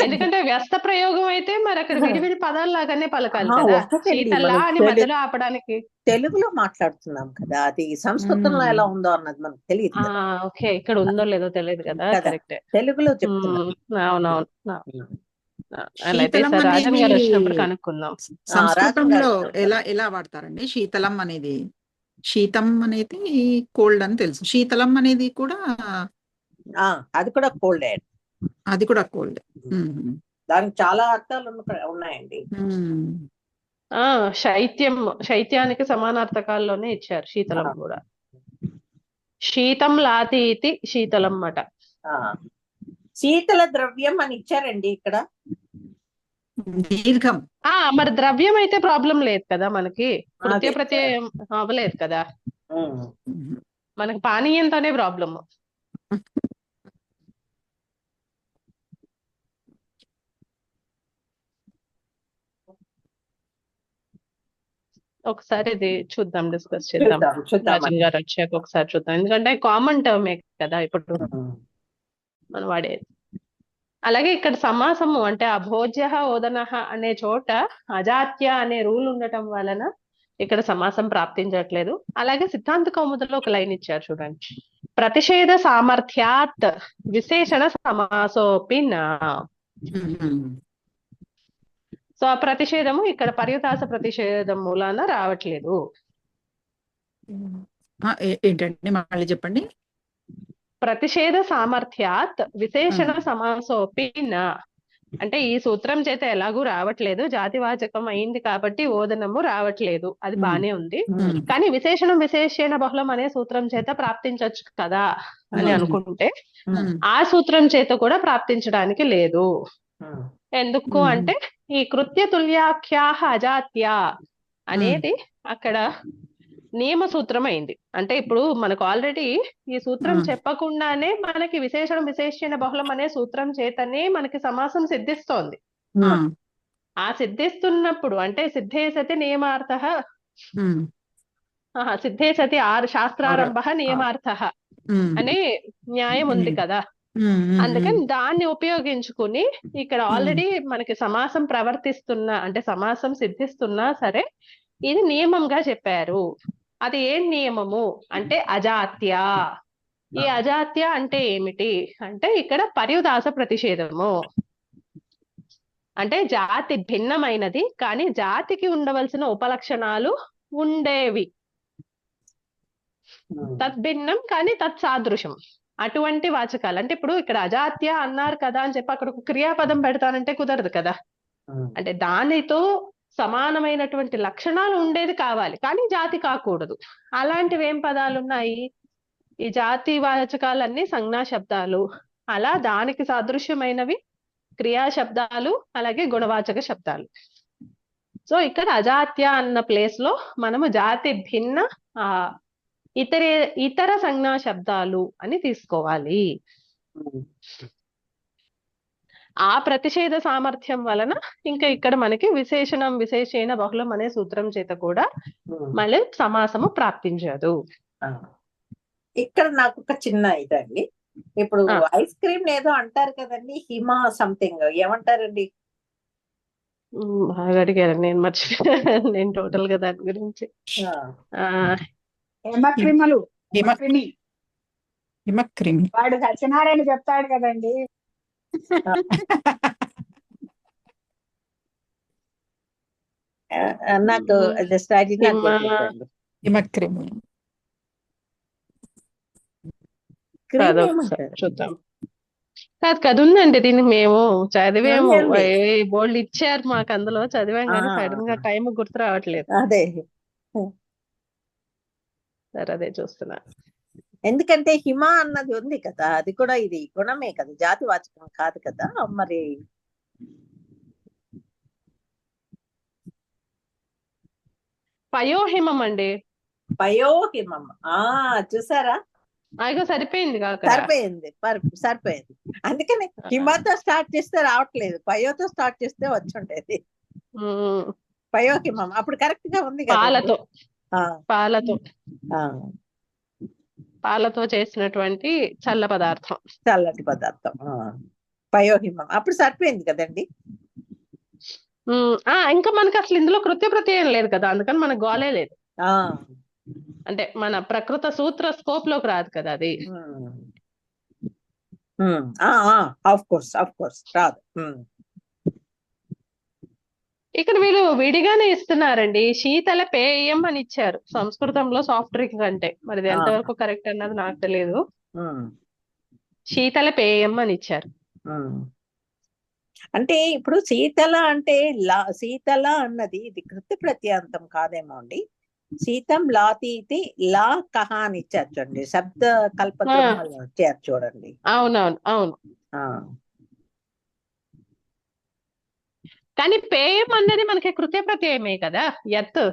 ఎందుకంటే వ్యస్త ప్రయోగం అయితే మరి అక్కడ విడివిడి పదాలు లాగానే పలకాలి కదా, శీతల అని మధ్యలో ఆపడానికి. తెలుగులో మాట్లాడుతున్నాం కదా, అది సంస్కృతంలో ఎలా ఉందో అన్నది మనకు తెలియదు. ఓకే, ఇక్కడ ఉందో లేదో తెలియదు కదా, కరెక్టే. తెలుగులో చెప్తున్నాం. అవునవును, అలాగే సార్ రాజన్ గారు వచ్చినప్పుడు కనుక్కుందాం. సంస్కృతంలో ఎలా వాడతారండి శీతలం అనేది? శీతం అనేది కోల్డ్ అని తెలుసు. శీతలం అనేది కూడా అది కూడా కోల్డ్ అండి. అది కూడా కోల్డ్. దానికి చాలా అర్థాలు ఉన్నాయండి. శైత్యానికి సమానార్థకాల్లోనే ఇచ్చారు శీతలం కూడా. శీతం లాతి ఇది శీతలం మాట. శీతల ద్రవ్యం అని ఇచ్చారండి ఇక్కడ. దీర్ఘం. మరి ద్రవ్యం అయితే ప్రాబ్లం లేదు కదా, మనకి కృత్య ప్రత్యయం అవ్వలేదు కదా, మనకి పానీయంతోనే ప్రాబ్లమ్. ఒకసారి ఇది చూద్దాం, డిస్కస్ చేద్దాం. రాజన్ గారు వచ్చాక ఒకసారి చూద్దాం, ఎందుకంటే కామన్ టర్మే కదా ఇప్పుడు మనం వాడేది. అలాగే ఇక్కడ సమాసము అంటే అభోజ్య ఓదన అనే చోట అజాత్య అనే రూల్ ఉండటం వలన ఇక్కడ సమాసం ప్రాప్తించట్లేదు. అలాగే సిద్ధాంత కౌముదలో ఒక లైన్ ఇచ్చారు చూడండి, ప్రతిషేధ సామర్థ్యాత్ విశేషణ సమాసోపి నా. సో ఆ ప్రతిషేధము ఇక్కడ పర్యుతాస ప్రతిషేధం మూలాన రావట్లేదు. ఏంటండి మళ్ళీ చెప్పండి. ప్రతిషేధ సామర్థ్యాత్ విశేషణ సమాసోపి నా అంటే ఈ సూత్రం చేత ఎలాగూ రావట్లేదు, జాతివాచకం అయింది కాబట్టి ఓదనము రావట్లేదు, అది బానే ఉంది. కానీ విశేషణ బహుళం అనే సూత్రం చేత ప్రాప్తించవచ్చు కదా అని అనుకుంటే ఆ సూత్రం చేత కూడా ప్రాప్తించడానికి లేదు. ఎందుకు అంటే ఈ కృత్య తుల్యాఖ్యాహ అజాత్య అనేది అక్కడ నియమ సూత్రం అయింది. అంటే ఇప్పుడు మనకు ఆల్రెడీ ఈ సూత్రం చెప్పకుండానే మనకి విశేషణ బహుళం అనే సూత్రం చేతనే మనకి సమాసం సిద్ధిస్తోంది. ఆ సిద్ధిస్తున్నప్పుడు అంటే సిద్ధే సతి నియమార్థ, సిద్ధే సతి శాస్త్రారంభ నియమార్థ అనే న్యాయం ఉంది కదా. అందుకని దాన్ని ఉపయోగించుకుని ఇక్కడ ఆల్రెడీ మనకి సమాసం ప్రవర్తిస్తున్నా అంటే సమాసం సిద్ధిస్తున్నా సరే ఇది నియమంగా చెప్పారు. అది ఏం నియమము అంటే అజాత్య. ఈ అజాత్య అంటే ఏమిటి అంటే ఇక్కడ పర్యుదాస ప్రతిషేధము. అంటే జాతి భిన్నమైనది కానీ జాతికి ఉండవలసిన ఉపలక్షణాలు ఉండేవి. తద్భిన్నం కానీ తత్సాదృశం అటువంటి వాచకాలు. అంటే ఇప్పుడు ఇక్కడ అజాత్య అన్నారు కదా అని చెప్పి అక్కడ ఒక క్రియాపదం పెడతానంటే కుదరదు కదా. అంటే దానితో సమానమైనటువంటి లక్షణాలు ఉండేది కావాలి కానీ జాతి కాకూడదు. అలాంటివి ఏం పదాలు ఉన్నాయి, ఈ జాతి వాచకాలన్నీ సంజ్ఞా శబ్దాలు, అలా దానికి సాదృశ్యమైనవి క్రియా శబ్దాలు, అలాగే గుణవాచక శబ్దాలు. సో ఇక్కడ అజాత్య అన్న ప్లేస్ లో మనము జాతి భిన్న ఇతర సంజ్ఞా శబ్దాలు అని తీసుకోవాలి. ఆ ప్రతిషేధ సామర్థ్యం వలన ఇంకా ఇక్కడ మనకి విశేషణ బహుళం అనే సూత్రం చేత కూడా మళ్ళీ సమాసము ప్రాప్తించదు. ఇక్కడ నాకు ఒక చిన్న ఇదండి, ఇప్పుడు ఐస్ క్రీమ్ ఏదో అంటారు కదండి, హిమ సంథింగ్ ఏమంటారండి? బాగా అడిగారు, నేను మర్చిపోయాను నేను టోటల్ గా దాని గురించి. హిమక్రిమి వాడు సత్యనారాయణ చెప్తాడు కదండి. నాకు హిమక్రిమి చూద్దాం. కాదు కదా ఉందండి, దీనికి మేము చదివేము, బోల్డ్ ఇచ్చారు మాకు, అందులో చదివాం కానీ సడన్ గా టైం గుర్తు రావట్లేదు. అదే సరే అదే చూస్తున్నా. ఎందుకంటే హిమ అన్నది ఉంది కదా, అది కూడా ఇది గుణమే కదా, జాతి వాచకం కాదు కదా. మరి పయోహిమం అండి, పయోహిమం. చూసారా, అయ్యో సరిపోయింది సరిపోయింది. అందుకని హిమతో స్టార్ట్ చేస్తే రావట్లేదు, పయోతో స్టార్ట్ చేస్తే వచ్చి ఉండేది. పయోహిమం అప్పుడు కరెక్ట్ గా ఉంది కదా. పాలతో చేసినటువంటి చల్లటి పదార్థం పయోహిమం అప్పుడు సరిపోయింది కదండి. ఇంకా మనకి అసలు ఇందులో కృత్య ప్రత్యయం లేదు కదా, అందుకని మనకు గోలే లేదు. అంటే మన ప్రకృత సూత్ర స్కోప్ లోకి రాదు కదా అది. ఆఫ్ కోర్స్ రాదు. ఇక్కడ వీళ్ళు విడిగానే ఇస్తున్నారండి. శీతల పేయం అని ఇచ్చారు సంస్కృతంలో సాఫ్ట్ డ్రింక్ అంటే. మరి ఇది ఎంతవరకు కరెక్ట్ అన్నది నాకు తెలియదు. శీతల పేయం అని ఇచ్చారు. అంటే ఇప్పుడు శీతల అంటే శీతల అన్నది ఇది కృత్య ప్రత్యాంతం కాదేమో అండి. శీతం లాతి ఇది లా కహ అని ఇచ్చారు చూడండి, శబ్ద కల్పద్రమాలు ఇచ్చారు చూడండి. అవునవును, అవును. కానీ పేయం అన్నది మనకి కృత్య ప్రత్యయమే కదా. ఎత్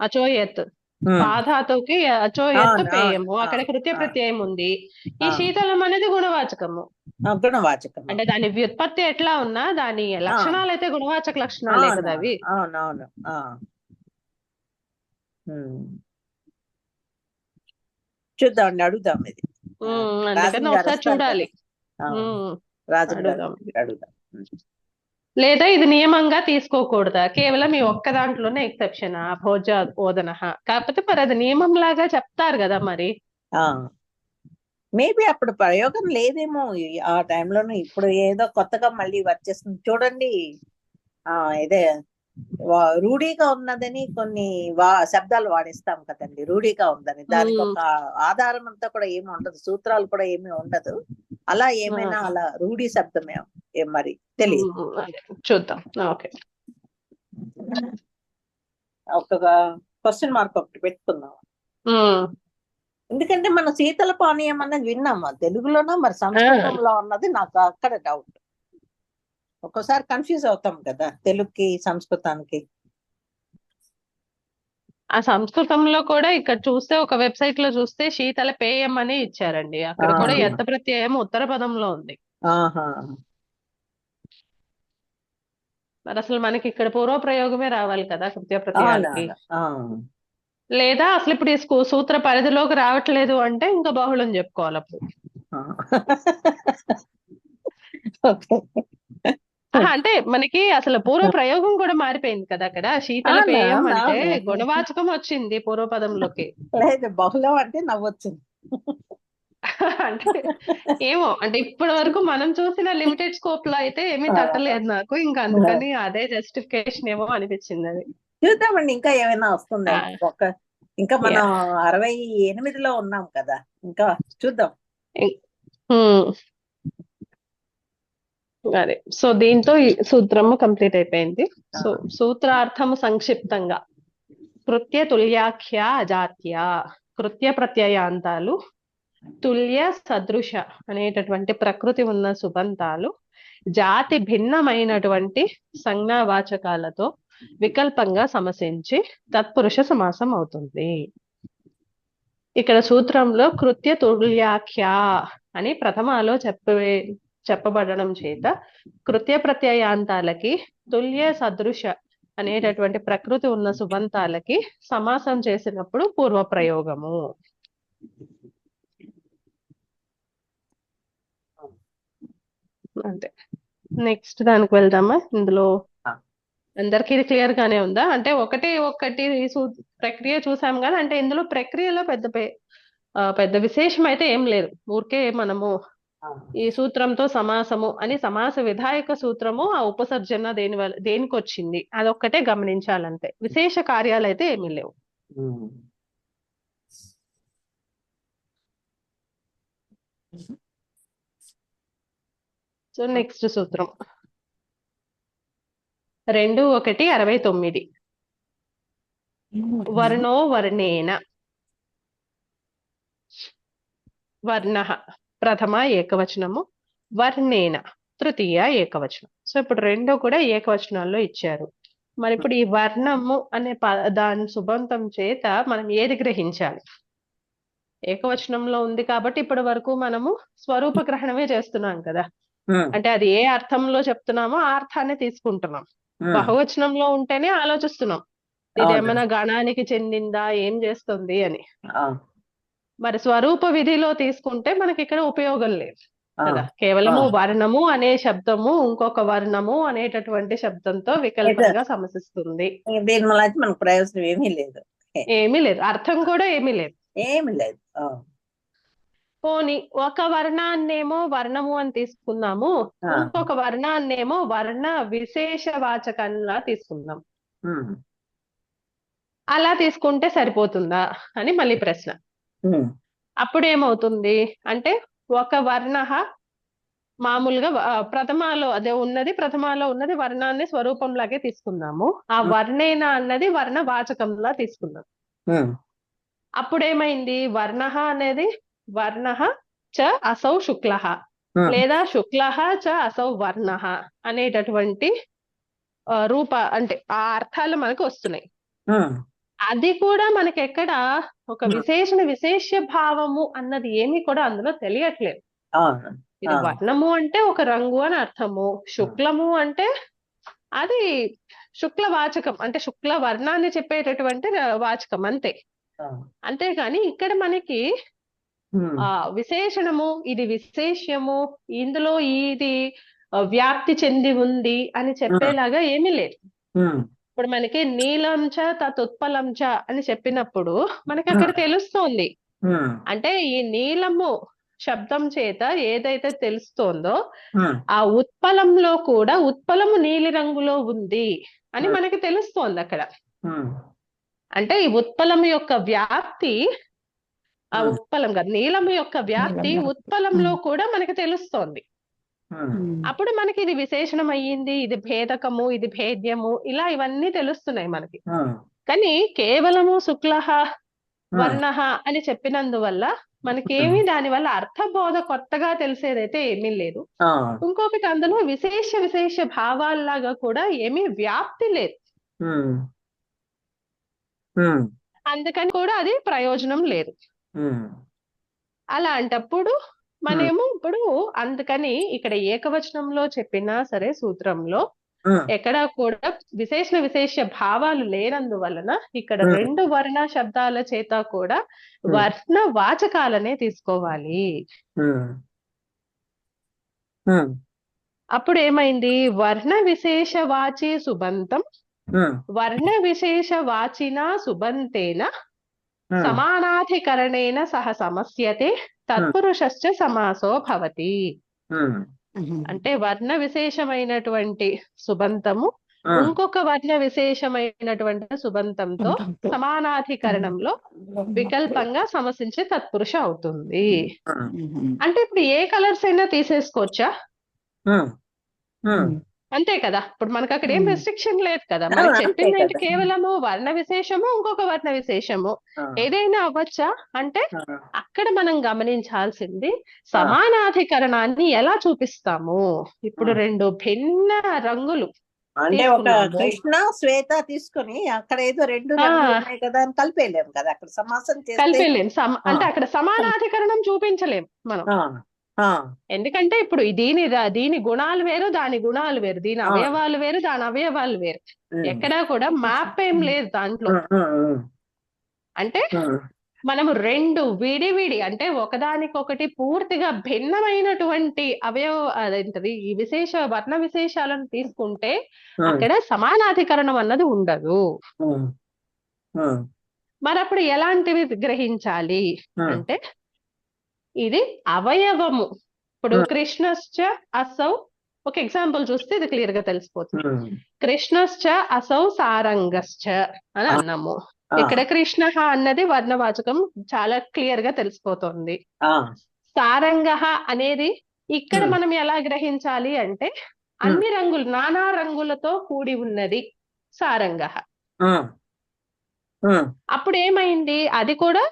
అచో ఎత్ పాధాతుకి అచో ఎత్ పేయము, అక్కడ కృత్య ప్రత్యయం ఉంది. ఈ శీతలం అనేది గుణవాచకము. గుణవాచకం అంటే దాని వ్యుత్పత్తి ఎట్లా ఉన్నా దాని లక్షణాలు అయితే గుణవాచక లక్షణాలే కదా అవి. అవునవును. చూద్దామండి, అడుగుదాం ఇది. అందుకని ఒకసారి చూడాలి. రాజు అడుగుదాం. లేదా ఇది నియమంగా తీసుకోకూడదా, కేవలం ఈ ఒక్క దాంట్లోనే ఎక్సెప్షన్ భోజ ఓదన, కాకపోతే మరి అది నియమం లాగా చెప్తారు కదా మరి. మేబీ అప్పుడు ప్రయోగం లేదేమో ఆ టైంలోనే. ఇప్పుడు ఏదో కొత్తగా మళ్ళీ వచ్చేస్తుంది చూడండి. ఇదే రూఢీగా ఉన్నదని కొన్ని శబ్దాలు వాడిస్తాం కదండి, రూఢీగా ఉందని. దానికి ఒక ఆధారం అంతా కూడా ఏమి ఉండదు, సూత్రాలు కూడా ఏమీ ఉండదు. అలా ఏమైనా అలా రూఢీ శబ్దమే మరి తెలియదు. చూద్దాం. ఓకే, ఒక క్వశ్చన్ మార్క్ ఒకటి పెట్టుకుందాం. ఎందుకంటే మనం శీతల పానీయం అన్నది విన్నాము తెలుగులోనో మరి సంస్కృతంలో అన్నది నాకు అక్కడ డౌట్. ఒక్కోసారి కన్ఫ్యూజ్ అవుతాం కదా తెలుగుకి సంస్కృతానికి. ఆ సంస్కృతంలో కూడా ఇక్కడ చూస్తే ఒక వెబ్సైట్ లో చూస్తే శీతల పేయం అని ఇచ్చారండి. అక్కడ కూడా ఎత్త ప్రత్యయం ఉత్తర పదంలో ఉంది. మరి అసలు మనకి ఇక్కడ పూర్వ ప్రయోగమే రావాలి కదా కృత్య ప్రత్యయానికి. లేదా అసలు ఇప్పుడు ఈ సూత్ర పరిధిలోకి రావట్లేదు అంటే ఇంకా బహుళం చెప్పుకోవాలి అప్పుడు. అంటే మనకి అసలు పూర్వ ప్రయోగం కూడా మారిపోయింది కదా అక్కడ. శీతల పేయం అంటే గుణవాచకం వచ్చింది పూర్వపదంలోకి. లేదు, బహుళం అంటే నవ్వొచ్చింది. అంటే ఏమో, అంటే ఇప్పటి వరకు మనం చూసిన లిమిటెడ్ స్కోప్ లో అయితే ఏమీ తట్టలేదు నాకు. ఇంకా అందుకని అదే జస్టిఫికేషన్ ఏమో అనిపించింది అది. చూద్దామండి ఇంకా ఏమైనా వస్తుంది. ఇంకా మనం 68లో ఉన్నాం కదా, ఇంకా చూద్దాం. అదే, సో దీంతో ఈ సూత్రము కంప్లీట్ అయిపోయింది. సో సూత్రార్థము సంక్షిప్తంగా: కృత్య తుల్యాఖ్య అజాత్య, కృత్య ప్రత్యయాంతాలు, తుల్య సదృశ అనేటటువంటి ప్రకృతి ఉన్న సుబంతాలు, జాతి భిన్నమైనటువంటి సంజ్ఞావాచకాలతో వికల్పంగా సమసించి తత్పురుష సమాసం అవుతుంది. ఇక్కడ సూత్రంలో కృత్య తుల్యాఖ్య అని ప్రథమాలో చెప్పబడడం చేత కృత్య ప్రత్యయాంతాలకి తుల్య సదృశ అనేటటువంటి ప్రకృతి ఉన్న సుబంతాలకి సమాసం చేసినప్పుడు పూర్వ ప్రయోగము. అంతే. నెక్స్ట్ దానికి వెళ్దామా? ఇందులో అందరికి ఇది క్లియర్ గానే ఉందా? అంటే ఒకటి ప్రక్రియ చూసాం కానీ అంటే ఇందులో ప్రక్రియలో పెద్ద విశేషం అయితే ఏం లేదు. ఊరికే మనము ఈ సూత్రంతో సమాసము అని సమాస విధాయక సూత్రము ఆ ఉపసర్జన దేనికి వచ్చింది అదొక్కటే గమనించాలంటే, విశేష కార్యాలు అయితే ఏమీ లేవు. సో నెక్స్ట్ సూత్రం 2:1:69. వర్ణో వర్ణేన. వర్ణ ప్రథమ ఏకవచనము, వర్ణేన తృతీయ ఏకవచనం. సో ఇప్పుడు రెండు కూడా ఏకవచనాల్లో ఇచ్చారు. మరి ఇప్పుడు ఈ వర్ణము అనే దాని సుబంతం చేత మనం ఏది గ్రహించాలి? ఏకవచనంలో ఉంది కాబట్టి ఇప్పటి వరకు మనము స్వరూప గ్రహణమే చేస్తున్నాం కదా. అంటే అది ఏ అర్థంలో చెప్తున్నామో ఆ అర్థాన్ని తీసుకుంటున్నాం. బహువచనంలో ఉంటేనే ఆలోచిస్తున్నాం ఇది ఏమైనా గణానికి చెందిందా, ఏం చేస్తుంది అని. మరి స్వరూప విధిలో తీసుకుంటే మనకి ఇక్కడ ఉపయోగం లేదు కదా. కేవలము వర్ణము అనే శబ్దము ఇంకొక వర్ణము అనేటటువంటి శబ్దంతో వికల్పంగా సమసిస్తుంది. దీని వల్ల మనకు ప్రయోజనం ఏమీ లేదు, ఏమీ లేదు, అర్థం కూడా ఏమీ లేదు. పోని ఒక వర్ణాన్నేమో వర్ణము అని తీసుకుందాము, ఆ, ఇంకొక వర్ణాన్నేమో వర్ణ విశేషవాచకంలా తీసుకుందాం. ఉమ్, అలా తీసుకుంటే సరిపోతుందా అని మళ్ళీ ప్రశ్న. ఉమ్, అప్పుడు ఏమవుతుంది అంటే ఒక వర్ణ మామూలుగా ప్రథమాలో ప్రథమాలో ఉన్నది వర్ణాన్ని స్వరూపంలాగే తీసుకుందాము. ఆ వర్ణేన అన్నది వర్ణ వాచకంలా తీసుకుందాం. ఉమ్, అప్పుడేమైంది, వర్ణ అనేది వర్ణ చ అసౌ శుక్ల ఉమ్, లేదా శుక్ల చ అసౌ వర్ణ అనేటటువంటి అంటే ఆ అర్థాలు మనకు వస్తున్నాయి. ఉమ్, అది కూడా మనకి ఎక్కడ ఒక విశేష్య భావము అన్నది ఏమీ కూడా అందులో తెలియట్లేదు. అవును. ఇది ఆ, వర్ణము అంటే ఒక రంగు అని అర్థము, శుక్లము అంటే అది శుక్ల వాచకం, అంటే శుక్ల వర్ణాన్ని చెప్పేటటువంటి వాచకం అంతే. ఆ, అంతేగాని ఇక్కడ మనకి ఉమ్, విశేషణము, ఇది విశేష్యము, ఇందులో ఇది వ్యాప్తి చెంది ఉంది అని చెప్పేలాగా ఏమీ లేదు. ఉమ్, ఇప్పుడు మనకి నీలంచ తతుత్పలంచ అని చెప్పినప్పుడు మనకి అక్కడ తెలుస్తోంది. ఉమ్, అంటే ఈ నీలము శబ్దం చేత ఏదైతే తెలుస్తోందో ఉమ్, ఆ ఉత్పలంలో కూడా ఉత్పలము నీలి రంగులో ఉంది అని మనకి తెలుస్తోంది అక్కడ. ఉమ్, అంటే ఈ ఉత్పలం యొక్క వ్యాప్తి, ఆ ఉత్పలం కాదు, నీలము యొక్క వ్యాప్తి ఉత్పలంలో కూడా మనకి తెలుస్తోంది. ఉమ్, అప్పుడు మనకి ఇది విశేషణం అయ్యింది, ఇది భేదకము, ఇది భేద్యము, ఇలా ఇవన్నీ తెలుస్తున్నాయి మనకి. ఉమ్, కానీ కేవలము శుక్లః వర్ణః అని చెప్పినందువల్ల మనకేమీ దానివల్ల అర్థబోధ కొత్తగా తెలిసేదైతే ఏమీ లేదు. ఆ, ఇంకొకటి అందులో విశేష భావాల్లాగా కూడా ఏమీ వ్యాప్తి లేదు. ఉమ్, ఉమ్, అందుకని కూడా అది ప్రయోజనం లేదు. ఉమ్, అలాంటప్పుడు మనము ఇప్పుడు అందుకని ఇక్కడ ఏకవచనంలో చెప్పినా సరే సూత్రంలో ఉమ్, ఎక్కడా కూడా విశేష భావాలు లేనందువలన ఇక్కడ రెండు వర్ణ శబ్దాల చేత కూడా వర్ణ వాచకాలనే తీసుకోవాలి. ఉమ్, ఉమ్, అప్పుడు ఏమైంది, వర్ణ విశేష వాచి సుబంతం ఉమ్, వర్ణ విశేష వాచినా సుబంతేన ఉమ్, సమానాధికరణేన సహ సమస్యతే తత్పురుషశ్చ సమాసో భవతి. ఉమ్, అంటే వర్ణ విశేషమైనటువంటి సుబంతము ఇంకొక వర్ణ విశేషమైనటువంటి సుబంతంతో సమానాధికరణంలో వికల్పంగా సమసించే తత్పురుష అవుతుంది. అంటే ఇప్పుడు ఏ కలర్స్ అయినా తీసేసుకోవచ్చా? ఉమ్, ఉమ్, అంతే కదా, ఇప్పుడు మనకు అక్కడ ఏం రెస్ట్రిక్షన్ లేదు కదా. మనకి చెప్పింది ఏంటి, కేవలము వర్ణ విశేషము ఇంకొక వర్ణ విశేషము ఏదైనా అవ్వచ్చా అంటే అక్కడ మనం గమనించాల్సింది సమానాధికరణాన్ని ఎలా చూపిస్తాము. ఇప్పుడు రెండు భిన్న రంగులు అంటే ఒక కృష్ణ శ్వేత తీసుకొని అక్కడ ఏదో రెండు రంగులు ఉన్నాయి కదా అని కలిపేయలేము కదా, అక్కడ సమాసం చేస్తే కలిపేలేం. అంటే అక్కడ సమానాధికరణం చూపించలేం మనం. ఎందుకంటే ఇప్పుడు దీని గుణాలు వేరు, దాని గుణాలు వేరు, దీని అవయవాలు వేరు, దాని అవయవాలు వేరు. ఎక్కడా కూడా మ్యాప్ ఏం లేదు దాంట్లో. అంటే మనము రెండు విడివిడి, అంటే ఒకదానికొకటి పూర్తిగా భిన్నమైనటువంటి అదేంటది ఈ వర్ణ విశేషాలను తీసుకుంటే అక్కడ సమానాధికరణం అన్నది ఉండదు. మరి అప్పుడు ఎలాంటివి గ్రహించాలి అంటే ఇది అవయవము. ఇప్పుడు కృష్ణశ్చ అసౌ, ఒక ఎగ్జాంపుల్ చూస్తే ఇది క్లియర్ గా తెలిసిపోతుంది. కృష్ణశ్చ అసౌ సారంగశ్చ అని అన్నాము. ఇక్కడ కృష్ణ అన్నది వర్ణవాచకం చాలా క్లియర్ గా తెలిసిపోతుంది. సారంగ అనేది ఇక్కడ మనం ఎలా గ్రహించాలి అంటే అన్ని రంగులు, నానా రంగులతో కూడి ఉన్నది సారంగ. అప్పుడు ఏమైంది, అది కూడా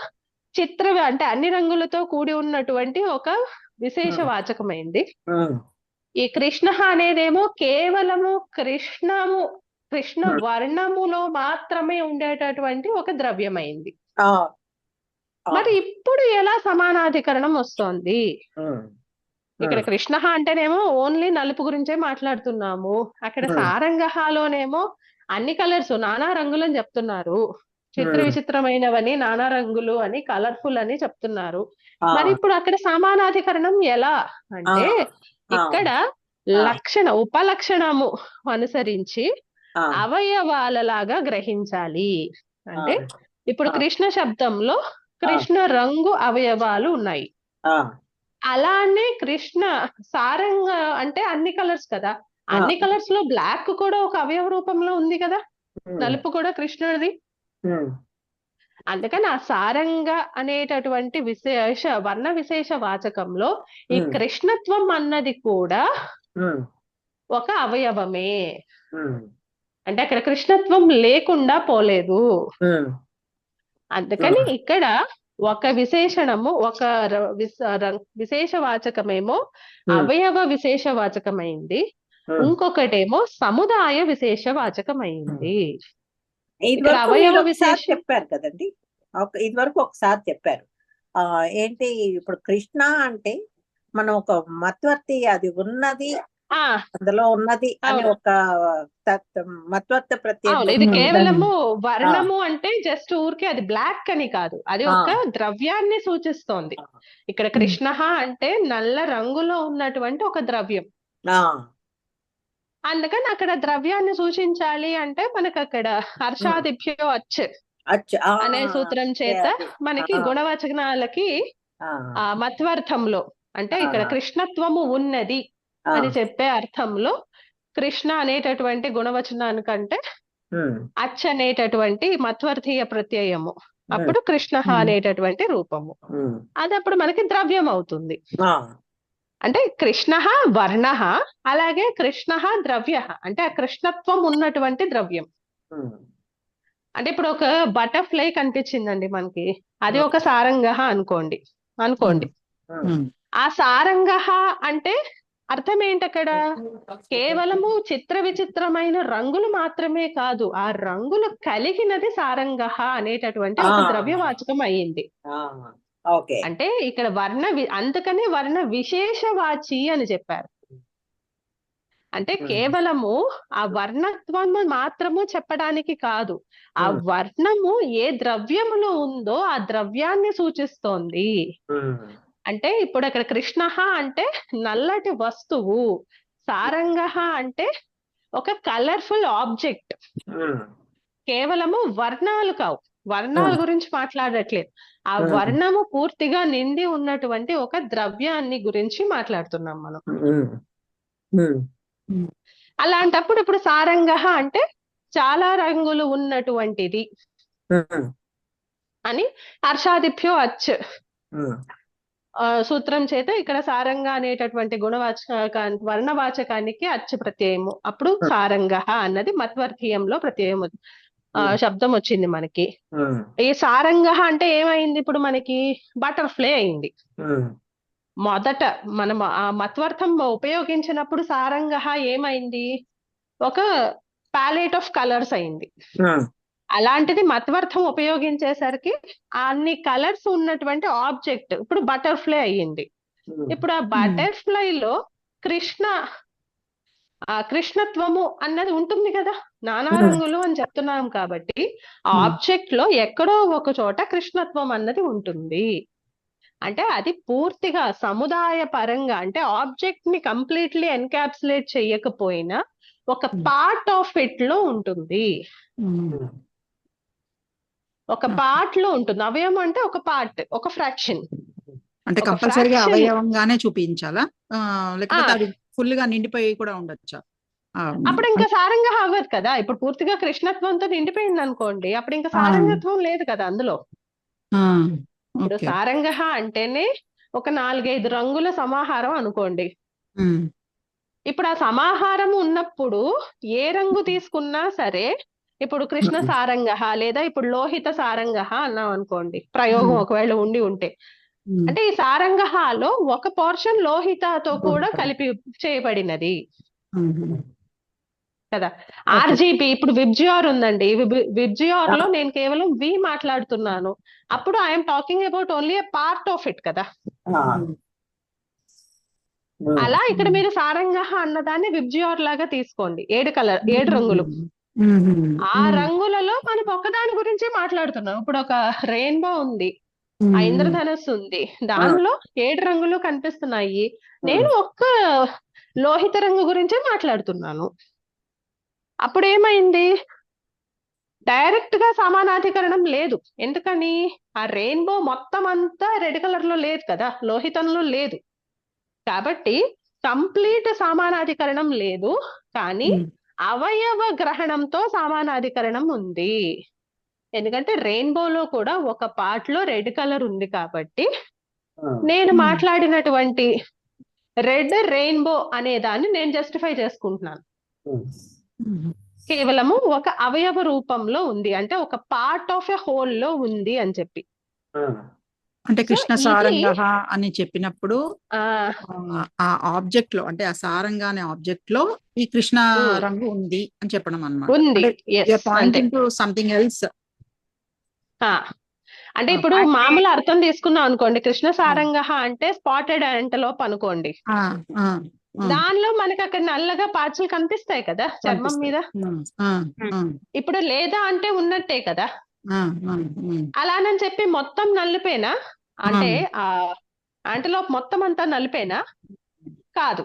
అంటే అన్ని రంగులతో కూడి ఉన్నటువంటి ఒక విశేష వాచకమైంది. ఈ కృష్ణ అనేదేమో కేవలము కృష్ణ వర్ణములో మాత్రమే ఉండేటటువంటి ఒక ద్రవ్యమైంది. మరి ఇప్పుడు ఎలా సమానాధికరణం వస్తోంది? ఇక్కడ కృష్ణ అంటేనేమో ఓన్లీ నలుపు గురించే మాట్లాడుతున్నాము, అక్కడ సారంగహాలోనేమో అన్ని కలర్స్ నానా రంగులు అని చెప్తున్నారు, విచిత్రమైనవని నానా రంగులు అని, కలర్ఫుల్ అని చెప్తున్నారు. మరి ఇప్పుడు అక్కడ సమానాధికరణం ఎలా అంటే ఇక్కడ ఉపలక్షణము అనుసరించి అవయవాలలాగా గ్రహించాలి. అంటే ఇప్పుడు కృష్ణ శబ్దంలో కృష్ణ రంగు అవయవాలు ఉన్నాయి. ఆ, అలానే కృష్ణ సారంగ అంటే అన్ని కలర్స్ కదా, ఆ, అన్ని కలర్స్ లో బ్లాక్ కూడా ఒక అవయవ రూపంలో ఉంది కదా, ఉమ్, నలుపు కూడా కృష్ణుడిది. ఉమ్, అందుకని ఆ సారంగ అనేటటువంటి వర్ణ విశేష వాచకంలో ఈ ఉమ్, కృష్ణత్వం అన్నది కూడా ఉమ్, ఒక అవయవమే. ఉమ్, అంటే అక్కడ కృష్ణత్వం లేకుండా పోలేదు. ఉమ్, అందుకని ఇక్కడ ఒక విశేషణము ఒక విశేష వాచకమేమో ఉమ్, అవయవ విశేష వాచకమైంది, ఉమ్. ఇంకొకటేమో సముదాయ విశేష వాచకమైంది. ఇది ఇక్కడ వరకు అవయవ మీరు ఒకసారి విశేష చెప్పారు కదండి, ఇది వరకు ఒకసారి చెప్పారు. ఏంటి ఇప్పుడు కృష్ణ అంటే మనం ఒక మధ్యవర్తి అది ఉన్నది, ఆ అందులో ఉన్నది అని అవును ఒక మధ్యవర్తి ప్రత్యయం అవును, ఇది పెట్టుకుంటే, కేవలము ఆ, వర్ణము అంటే జస్ట్ ఊరికే అది బ్లాక్ అని కాదు, అది ఆ, ఒక ద్రవ్యాన్ని సూచిస్తోంది. ఇక్కడ కృష్ణ అంటే నల్ల రంగులో ఉన్నటువంటి ఒక ద్రవ్యం. ఆ, అందుకని అక్కడ ద్రవ్యాన్ని సూచించాలి అంటే మనకు అక్కడ హర్షాదిభ్యో అచ్ ఆ, అనే సూత్రం అదే, చేత అదే. మనకి ఆ, గుణవచనాలకి ఆ, ఆ మధ్వార్థంలో అంటే ఇక్కడ ఆ, కృష్ణత్వము ఉన్నది ఆ, అని చెప్పే అర్థంలో కృష్ణ అనేటటువంటి గుణవచనానికంటే ఉమ్, అచ్ అనేటటువంటి మధ్వర్థీయ ప్రత్యయము, ఉమ్, అప్పుడు కృష్ణ అనేటటువంటి రూపము, ఉమ్, అది అప్పుడు మనకి ద్రవ్యం అవుతుంది. ఆ, అంటే కృష్ణ వర్ణ, అలాగే కృష్ణ ద్రవ్య అంటే ఆ కృష్ణత్వం ఉన్నటువంటి ద్రవ్యం. ఉమ్, అంటే ఇప్పుడు ఒక బటర్ఫ్లై కనిపించిందండి మనకి, అది ఒక సారంగ అనుకోండి. ఉమ్, ఆ సారంగ అంటే అర్థం ఏంటి అక్కడ? కేవలము చిత్ర విచిత్రమైన రంగులు మాత్రమే కాదు, ఆ రంగులు కలిగినది సారంగ అనేటటువంటి ఒక ద్రవ్యవాచకం అయ్యింది. ఓకే. అంటే ఇక్కడ అందుకనే వర్ణ విశేషవాచి అని చెప్పారు. అంటే కేవలము ఆ వర్ణత్వము మాత్రము చెప్పడానికి కాదు, ఆ వర్ణము ఏ ద్రవ్యములో ఉందో ఆ ద్రవ్యాన్ని సూచిస్తోంది. అంటే ఇప్పుడు అక్కడ కృష్ణ అంటే నల్లటి వస్తువు, సారంగ అంటే ఒక కలర్ఫుల్ ఆబ్జెక్ట్. కేవలము వర్ణాలు కావు, వర్ణాల గురించి మాట్లాడట్లేదు, ఆ వర్ణము పూర్తిగా నిండి ఉన్నటువంటి ఒక ద్రవ్యాన్ని గురించి మాట్లాడుతున్నాం మనం. అలాంటప్పుడు ఇప్పుడు సారంగ అంటే చాలా రంగులు ఉన్నటువంటిది అని హర్షాదిభ్యో అచ్ సూత్రం చేత ఇక్కడ సారంగ అనేటటువంటి వర్ణవాచకానికి అచ్చు ప్రత్యయము, అప్పుడు సారంగ అన్నది మధ్వర్థీయంలో ప్రత్యయం శబ్దం వచ్చింది మనకి. ఈ సారంగ అంటే ఏమైంది ఇప్పుడు మనకి? బటర్ఫ్లై అయింది. మొదట మనం ఆ మధ్వర్థం ఉపయోగించినప్పుడు సారంగ ఏమైంది? ఒక ప్యాలెట్ ఆఫ్ కలర్స్ అయింది. అలాంటిది మధ్వర్థం ఉపయోగించేసరికి అన్ని కలర్స్ ఉన్నటువంటి ఆబ్జెక్ట్ ఇప్పుడు బటర్ఫ్లై అయ్యింది. ఇప్పుడు ఆ బటర్ఫ్లై లో కృష్ణత్వము అన్నది ఉంటుంది కదా, నానా రంగులు అని చెప్తున్నాం కాబట్టి ఆ ఆబ్జెక్ట్ లో ఎక్కడో ఒక చోట కృష్ణత్వం అన్నది ఉంటుంది. అంటే అది పూర్తిగా సముదాయ పరంగా అంటే ఆబ్జెక్ట్ ని కంప్లీట్లీ ఎన్కాప్సులేట్ చేయకపోయినా ఒక పార్ట్ ఆఫ్ ఇట్ లో ఉంటుంది. ఒక పార్ట్ లో ఉంటుంది. అవయవం అంటే ఒక పార్ట్, ఒక ఫ్రాక్షన్. అంటే కంపల్సరీగా అవయవంగానే చూపించాలా, లేకపోతే అది ఫుల్ గా నిండిపోయి కూడా ఉండొచ్చా? అప్పుడు ఇంకా సారంగా అవ్వదు కదా. ఇప్పుడు పూర్తిగా కృష్ణత్వంతో నిండిపోయింది అనుకోండి, అప్పుడు ఇంకా సారంగత్వం లేదు కదా అందులో. ఇప్పుడు సారంగ అంటేనే ఒక 4-5 రంగుల సమాహారం అనుకోండి. ఇప్పుడు ఆ సమాహారం ఉన్నప్పుడు ఏ రంగు తీసుకున్నా సరే, ఇప్పుడు కృష్ణ సారంగ లేదా ఇప్పుడు లోహిత సారంగ అన్నాం అనుకోండి, ప్రయోగం ఒకవేళ ఉంటే, అంటే ఈ సారంగహాలో ఒక పోర్షన్ లోహితతో కూడా కలిపి చేయబడినది కదా. ఆర్జీబీ ఇప్పుడు విబ్జిఆర్ ఉందండి, విబ్జిఆర్ లో నేను కేవలం వి మాట్లాడుతున్నాను, అప్పుడు I'm talking about only A part of it కదా. అలా ఇక్కడ మీరు సారంగ అన్నదాన్ని విబ్జిఆర్ లాగా తీసుకోండి. 7 రంగులు, ఆ రంగులలో మనం ఒకదాని గురించి మాట్లాడుతున్నాం. ఇప్పుడు ఒక రెయిన్బో ఉంది, ఆ ఇంద్రధనస్సు ఉంది, దానిలో 7 రంగులు కనిపిస్తున్నాయి, నేను ఒక్క లోహిత రంగు గురించే మాట్లాడుతున్నాను. అప్పుడు ఏమైంది? డైరెక్ట్ గా సమానాధికరణం లేదు. ఎందుకని? ఆ రెయిన్బో మొత్తం అంతా రెడ్ కలర్ లో లేదు కదా, లోహితంలో లేదు. కాబట్టి కంప్లీట్ సమానాధికరణం లేదు, కానీ అవయవ గ్రహణంతో సమానాధికరణం ఉంది. ఎందుకంటే రెయిన్బోలో కూడా ఒక పార్ట్ లో రెడ్ కలర్ ఉంది కాబట్టి నేను మాట్లాడినటువంటి రెడ్ రెయిన్బో అనే దాన్ని నేను జస్టిఫై చేసుకుంటున్నాను. కేవలము ఒక అవయవ రూపంలో ఉంది, అంటే ఒక పార్ట్ ఆఫ్ ఎ హోల్ లో ఉంది అని చెప్పి. అంటే సో కృష్ణ ఇది సారంగ అని చెప్పినప్పుడు ఆ ఆ ఆబ్జెక్ట్ లో, అంటే ఆ సారంగ అనే ఆబ్జెక్ట్ లో ఈ కృష్ణ ఉమ్, రంగు ఉంది అని చెప్పడం అన్నమాట. ఉంది. అంటే ఎస్, అంతే. Pointing to something else. ఆ అంటే ఇప్పుడు మామూలు అర్థం తీసుకున్నాం అనుకోండి, కృష్ణ సారంగ అంటే స్పాటెడ్ యాంటలోప్ అనుకోండి. దానిలో మనకి అక్కడ నల్లగా పాచులు కనిపిస్తాయి కదా చర్మం మీద. ఇప్పుడు లేదా అంటే ఉన్నట్టే కదా. అలానని చెప్పి మొత్తం నలుపేనా? అంటే ఆ యాంటలోప్ మొత్తం అంతా నలుపేనా? కాదు.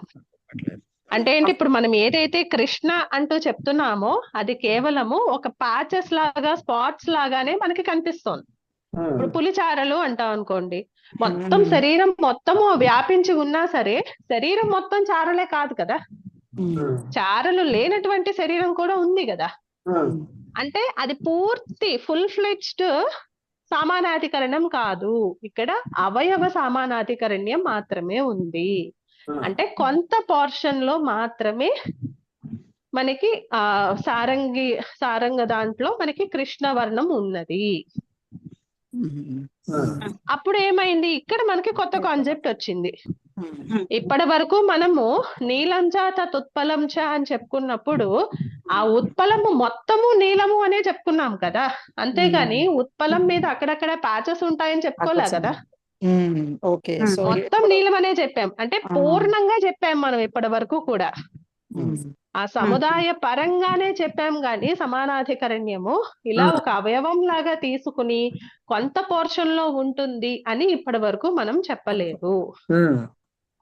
అంటే ఏంటి, ఇప్పుడు మనం ఏదైతే కృష్ణ అంటూ చెప్తున్నామో అది కేవలము ఒక ప్యాచెస్ లాగా, స్పాట్స్ లాగానే మనకి కనిపిస్తోంది. ఇప్పుడు పులిచారలు అంటాం అనుకోండి, మొత్తం శరీరం మొత్తము వ్యాపించి ఉన్నా సరే శరీరం మొత్తం చారలే కాదు కదా, చారలు లేనటువంటి శరీరం కూడా ఉంది కదా. అంటే అది పూర్తి ఫుల్ ఫ్లెడ్జ్డ్ సమానాధికరణం కాదు, ఇక్కడ అవయవ సమానాధికరణ్యం మాత్రమే ఉంది. అంటే కొంత పోర్షన్ లో మాత్రమే మనకి సారంగ దాంట్లో మనకి కృష్ణ వర్ణం ఉన్నది. అప్పుడు ఏమైంది, ఇక్కడ మనకి కొత్త కాన్సెప్ట్ వచ్చింది. ఇప్పటి వరకు మనము నీలంచ తత్పలంచ అని చెప్పుకున్నప్పుడు ఆ ఉత్పలము మొత్తము నీలము అనే చెప్పుకున్నాం కదా, అంతేగాని ఉత్పలం మీద అక్కడక్కడ ప్యాచెస్ ఉంటాయని చెప్పుకోలే కదా. ఓకే, సో మొత్తం నీలం అనే చెప్పాం, అంటే పూర్ణంగా చెప్పాం మనం ఇప్పటి వరకు కూడా. ఆ సముదాయ పరంగానే చెప్పాం గాని సమానాధికరణ్యము ఇలా ఒక అవయవం లాగా తీసుకుని కొంత పోర్షన్ లో ఉంటుంది అని ఇప్పటి వరకు మనం చెప్పలేదు.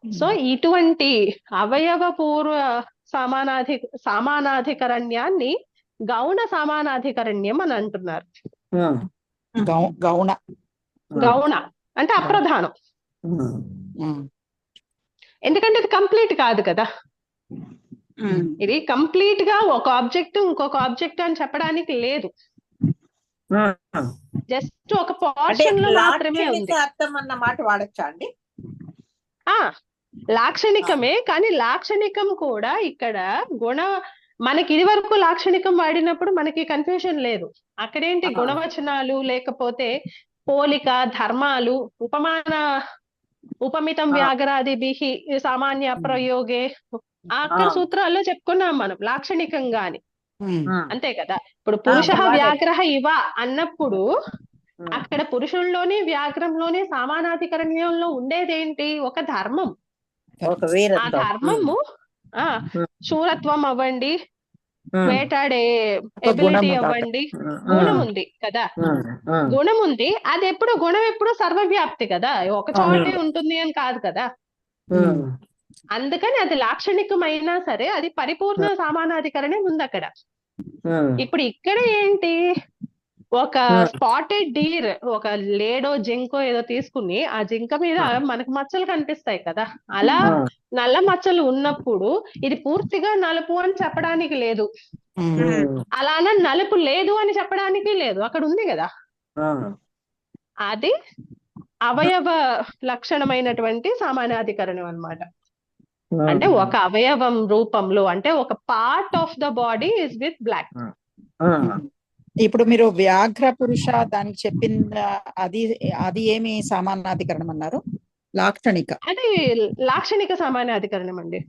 సో ఇటువంటి అవయవ పూర్వ సమానాధికరణ్యాన్ని గౌణ సమానాధికరణ్యం అని అంటున్నారు. గౌణ అంటే అప్రధానం, ఎందుకంటే ఇది కంప్లీట్ కాదు కదా. ఇది కంప్లీట్ గా ఒక ఆబ్జెక్ట్ ఇంకొక ఆబ్జెక్ట్ అని చెప్పడానికి లేదు, జస్ట్ ఒక పోర్షన్ లో మాత్రమే ఉంది. అర్థం అన్న మాట వాడచ్చా అండి? లాక్షణికమే, కానీ లాక్షణికం కూడా ఇక్కడ మనకి ఇది వరకు లాక్షణికం వాడినప్పుడు మనకి కన్ఫ్యూజన్ లేదు. అక్కడేంటి గుణవచనాలు లేకపోతే పోలిక, ధర్మాలు, ఉపమితం వ్యాఘ్రాదిభిః సామాన్య ప్రయోగే అక్కడ సూత్రాల్లో చెప్పుకున్నాం మనం లాక్షణికంగాని, అంతే కదా. ఇప్పుడు పురుష వ్యాఘ్రః ఇవ అన్నప్పుడు అక్కడ పురుషుల్లోని వ్యాఘ్రంలోని సమానాధికరణ్యంలో ఉండేదేంటి, ఒక ధర్మం. ఆ ధర్మము శూరత్వం అవ్వండి, వేటాడే ఎబిలిటీ అవ్వండి, గుణం ఉంది కదా. గుణం ఉంది, అది ఎప్పుడు గుణం ఎప్పుడు సర్వవ్యాప్తి కదా, ఒక చోటే ఉంటుంది అని కాదు కదా. అందుకని అది లాక్షణికమైనా సరే అది పరిపూర్ణ సమానాధికరణం ఉంది అక్కడ. ఇప్పుడు ఇక్కడ ఏంటి, ఒక స్పాటెడ్ డీర్, ఒక లేడో జింకో ఏదో తీసుకుని ఆ జింక మీద మనకు మచ్చలు కనిపిస్తాయి కదా, అలా నల్ల మచ్చలు ఉన్నప్పుడు ఇది పూర్తిగా నలుపు అని చెప్పడానికి లేదు, అలానే నలుపు లేదు అని చెప్పడానికి లేదు, అక్కడ ఉంది కదా. అది అవయవ లక్షణమైనటువంటి సామాన్యాధికరణం అన్నమాట. అంటే ఒక అవయవం రూపంలో, అంటే ఒక part of the body is with black. ఇప్పుడు మీరు వ్యాఘ్ర పురుష దానికి చెప్పింది అది ఏమి సమానాధికరణం అన్నారు? లాక్షణిక, అది లాక్షణిక సామాన్యాధికరణం అండి.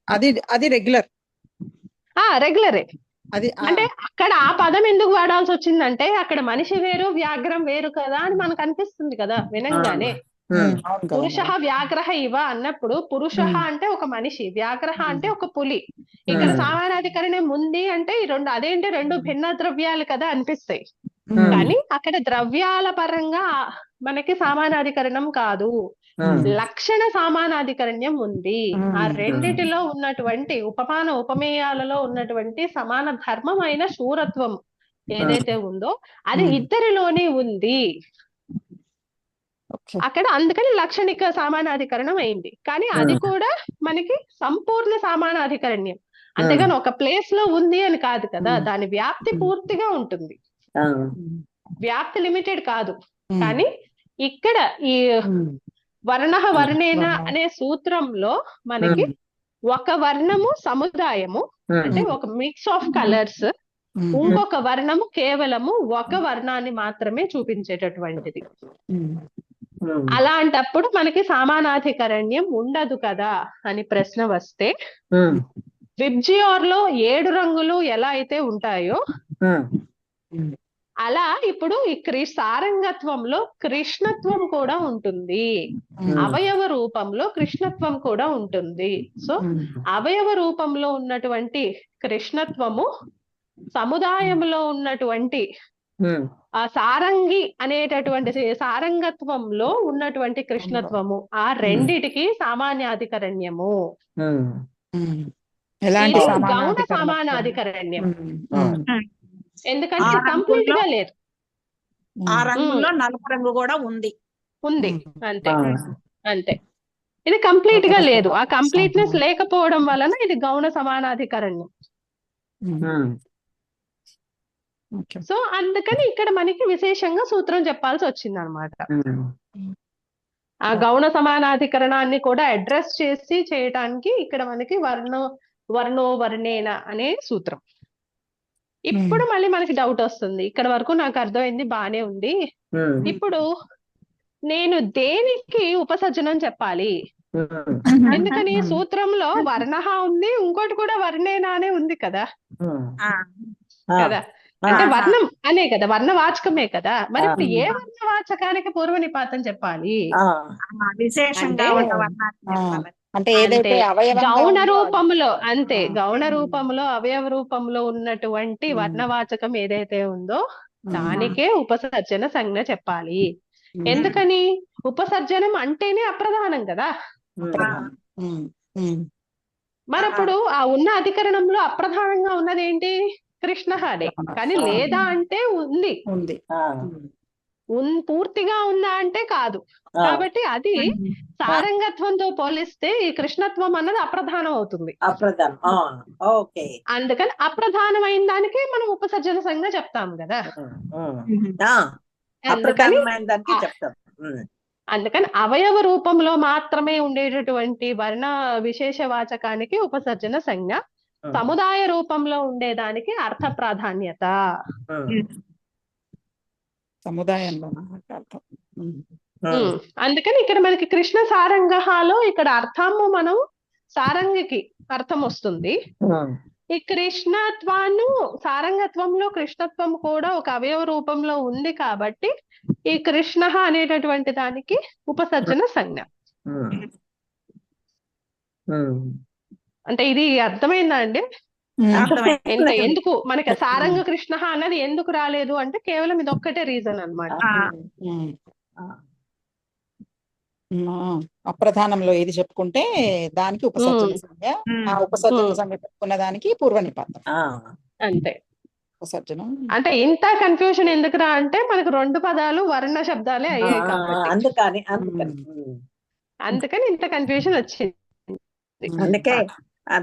అది రెగ్యులర్, రెగ్యులరే. అది అంటే అక్కడ ఆ పదం ఎందుకు వాడాల్సి వచ్చిందంటే అక్కడ మనిషి వేరు వ్యాఘ్రం వేరు కదా అని మనకు అనిపిస్తుంది కదా వినంగానే. పురుష వ్యాఘ్రః ఇవ అన్నప్పుడు పురుష అంటే ఒక మనిషి, వ్యాఘ్రః అంటే ఒక పులి. ఇక్కడ సమానాధికరణం ఉంది అంటే ఈ రెండు అదేంటి రెండు భిన్న ద్రవ్యాలు కదా అనిపిస్తాయి, కానీ అక్కడ ద్రవ్యాల పరంగా మనకి సమానాధికరణం కాదు, లక్షణ సమానాధికరణ్యం ఉంది. ఆ రెండిటిలో ఉన్నటువంటి ఉపమాన ఉపమేయాలలో ఉన్నటువంటి సమాన ధర్మమైన శూరత్వం ఏదైతే ఉందో అది ఇద్దరిలోనే ఉంది ఓకే. అక్కడ. అందుకని లక్షణిక సమానాధికరణం అయింది. కానీ అది కూడా మనకి సంపూర్ణ సమానాధికరణ్యం, అంతేగాని ఒక ప్లేస్ లో ఉంది అని కాదు కదా. దాని వ్యాప్తి పూర్తిగా ఉంటుంది, వ్యాప్తి లిమిటెడ్ కాదు. కానీ ఇక్కడ ఈ వర్ణ వర్ణేన అనే సూత్రంలో మనకి ఒక వర్ణము సముదాయము, అంటే ఒక మిక్స్ ఆఫ్ కలర్స్, ఇంకొక వర్ణము కేవలము ఒక వర్ణాన్ని మాత్రమే చూపించేటటువంటిది. అలాంటప్పుడు మనకి సమానాధికరణ్యం ఉండదు కదా అని ప్రశ్న వస్తే, విబ్జియోర్ లో 7 రంగులు ఎలా అయితే ఉంటాయో అలా ఇప్పుడు ఈ సారంగత్వంలో కృష్ణత్వం కూడా ఉంటుంది, అవయవ రూపంలో కృష్ణత్వం కూడా ఉంటుంది. సో అవయవ రూపంలో ఉన్నటువంటి కృష్ణత్వము, సముదాయంలో ఉన్నటువంటి ఆ సారంగి అనేటటువంటి సారంగత్వంలో ఉన్నటువంటి కృష్ణత్వము, ఆ రెండిటికి సామాన్యాధికరణ్యము. ఎలాంటి ఇది గౌణ సమానాధికరణం? సమానాధికరణ్యం, ఎందుకంటే ఆ రంగుల్లో- కంప్లీట్ గా లేదు. ఆ రంగులో నలుపు రంగు కూడా ఉంది. ఉంది అంతే, అంతే. ఇది కంప్లీట్ గా లేదు. ఆ కంప్లీట్నెస్ లేకపోవడం వలన ఇది గౌణ సమానాధికరణ్యం. ఓకే. సో అందుకని ఇక్కడ మనకి విశేషంగా సూత్రం చెప్పాల్సి వచ్చింది అనమాట. ఆ గౌణ సమానాధికరణాన్ని కూడా అడ్రస్ చేసి చేయటానికి ఇక్కడ మనకి వర్ణో వర్ణేన అనే సూత్రం. ఇప్పుడు మళ్ళీ మనకి డౌట్ వస్తుంది. ఇక్కడ వరకు నాకు అర్థమైంది, బానే ఉంది. ఇప్పుడు నేను దేనికి ఉపసర్జనం చెప్పాలి? ఎందుకని సూత్రంలో వర్ణః ఉంది, ఇంకోటి కూడా వర్ణేన అనే ఉంది కదా కదా. అంటే వర్ణం అనే కదా, వర్ణవాచకమే కదా. మరి ఇప్పుడు ఏ వర్ణవాచకానికి పూర్వ నిపాతం చెప్పాలి? విశేషంగా అంటే- ఉన్న వర్ణాన్ని చెప్పాలి. అంటే ఏదైతే అంటే అవయవంగా గౌణ ఉందో అది- రూపంలో, అంతే, గౌణ రూపంలో అవయవ రూపంలో ఉన్నటువంటి వర్ణవాచకం ఏదైతే ఉందో దానికే ఉపసర్జన సంజ్ఞ చెప్పాలి. ఎందుకని? ఉపసర్జనం అంటేనే అప్రధానం కదా. మరప్పుడు ఆ ఉన్న అధికరణంలో అప్రధానంగా ఉన్నది ఏంటి? కృష్ణ అనే. కానీ లేదా అంటే ఉంది, ఉంది. పూర్తిగా ఉందా అంటే కాదు. కాబట్టి అది సారంగత్వంతో పోలిస్తే ఈ కృష్ణత్వం అన్నది అప్రధానం అవుతుంది. అప్రధానం. ఓకే. అందుకని అప్రధానమైన దానికి మనం ఉపసర్జన సంజ్ఞ చెప్తాం కదా. అందుకని అప్రధానమైన దానికి చెప్తాం. అందుకని అవయవ రూపంలో మాత్రమే ఉండేటటువంటి వర్ణ విశేషవాచకానికి ఉపసర్జన సంజ్ఞ, సముదాయ రూపంలో ఉండేదానికి అర్థ ప్రాధాన్యత. సముదాయంలో అర్థం. అందుకని ఇక్కడ మనకి కృష్ణ సారంగహాలో ఇక్కడ అర్థము మనం సారంగికి అర్థం వస్తుంది. ఈ కృష్ణత్వాన్ని సారంగత్వంలో కృష్ణత్వం కూడా ఒక అవయవ రూపంలో ఉంది కాబట్టి ఈ కృష్ణ అనేటటువంటి దానికి ఉపసర్జన సంజ్ఞ. అంటే ఇది అర్థమైందా అండి? ఎందుకు మనకి సారంగ కృష్ణ అన్నది ఎందుకు రాలేదు అంటే కేవలం ఇది ఒక్కటే రీజన్ అన్నమాట. అప్రధానంలో ఏది చెప్పుకుంటే దానికి ఉపసర్జన సంజ్ఞ, ఆ ఉపసర్జన సంజ్ఞ చెప్పుకున్న దానికి పూర్వ నిపాతం. అంతే. ఉపసర్జనం అంటే ఇంత కన్ఫ్యూజన్ ఎందుకురా అంటే మనకు 2 పదాలు వర్ణ శబ్దాలే అయ్యాయి కాబట్టి. అందుకని ఇంత కన్ఫ్యూజన్ వచ్చింది. అందుకే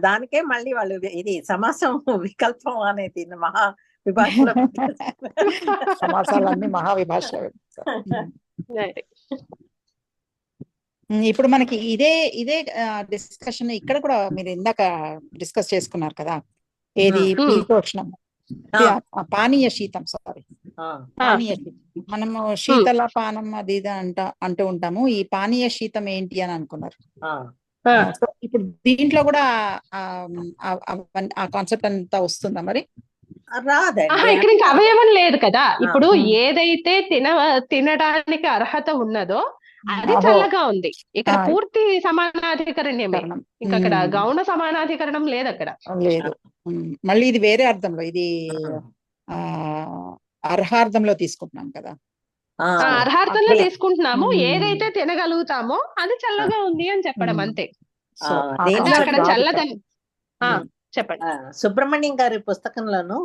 దానికే మళ్ళీ వాళ్ళు ఇది సమాసం వికల్పం అనేది మహా విభాషలో సమాసాలన్నీ మహావిభాషలో. ఇప్పుడు మనకి ఇదే డిస్కషన్ ఇక్కడ కూడా మీరు ఇందాక డిస్కస్ చేసుకున్నారు కదా, ఏది పీతోష్ణం, పానీయ శీతం, పానీయ శీతం. మనము శీతల పానం అది ఇది అంటూ ఉంటాము. ఈ పానీయ శీతం ఏంటి అని అనుకున్నారు. సో ఇప్పుడు దీంట్లో కూడా ఆ కాన్సెప్ట్ అంతా వస్తుందా మరి? ఇక్కడ ఇంకా అవయవం లేదు కదా. ఇప్పుడు ఏదైతే తినడానికి అర్హత ఉన్నదో అది చల్లగా ఉంది. ఇక్కడ పూర్తి సమానాధికరణ్యమే, ఇంకా అక్కడ గౌణ సమానాధికరణం లేదు అక్కడ. లేదు. మళ్ళీ ఇది వేరే అర్థంలో, ఇది అర్హార్థంలో తీసుకుంటున్నాం కదా. అర్హార్థంలో తీసుకుంటున్నాము. ఏదైతే తినగలుగుతామో అది చల్లగా ఉంది అని చెప్పడం అంతే. అక్కడ చల్లదని చెప్పండి. సుబ్రహ్మణ్యం గారి పుస్తకంలోను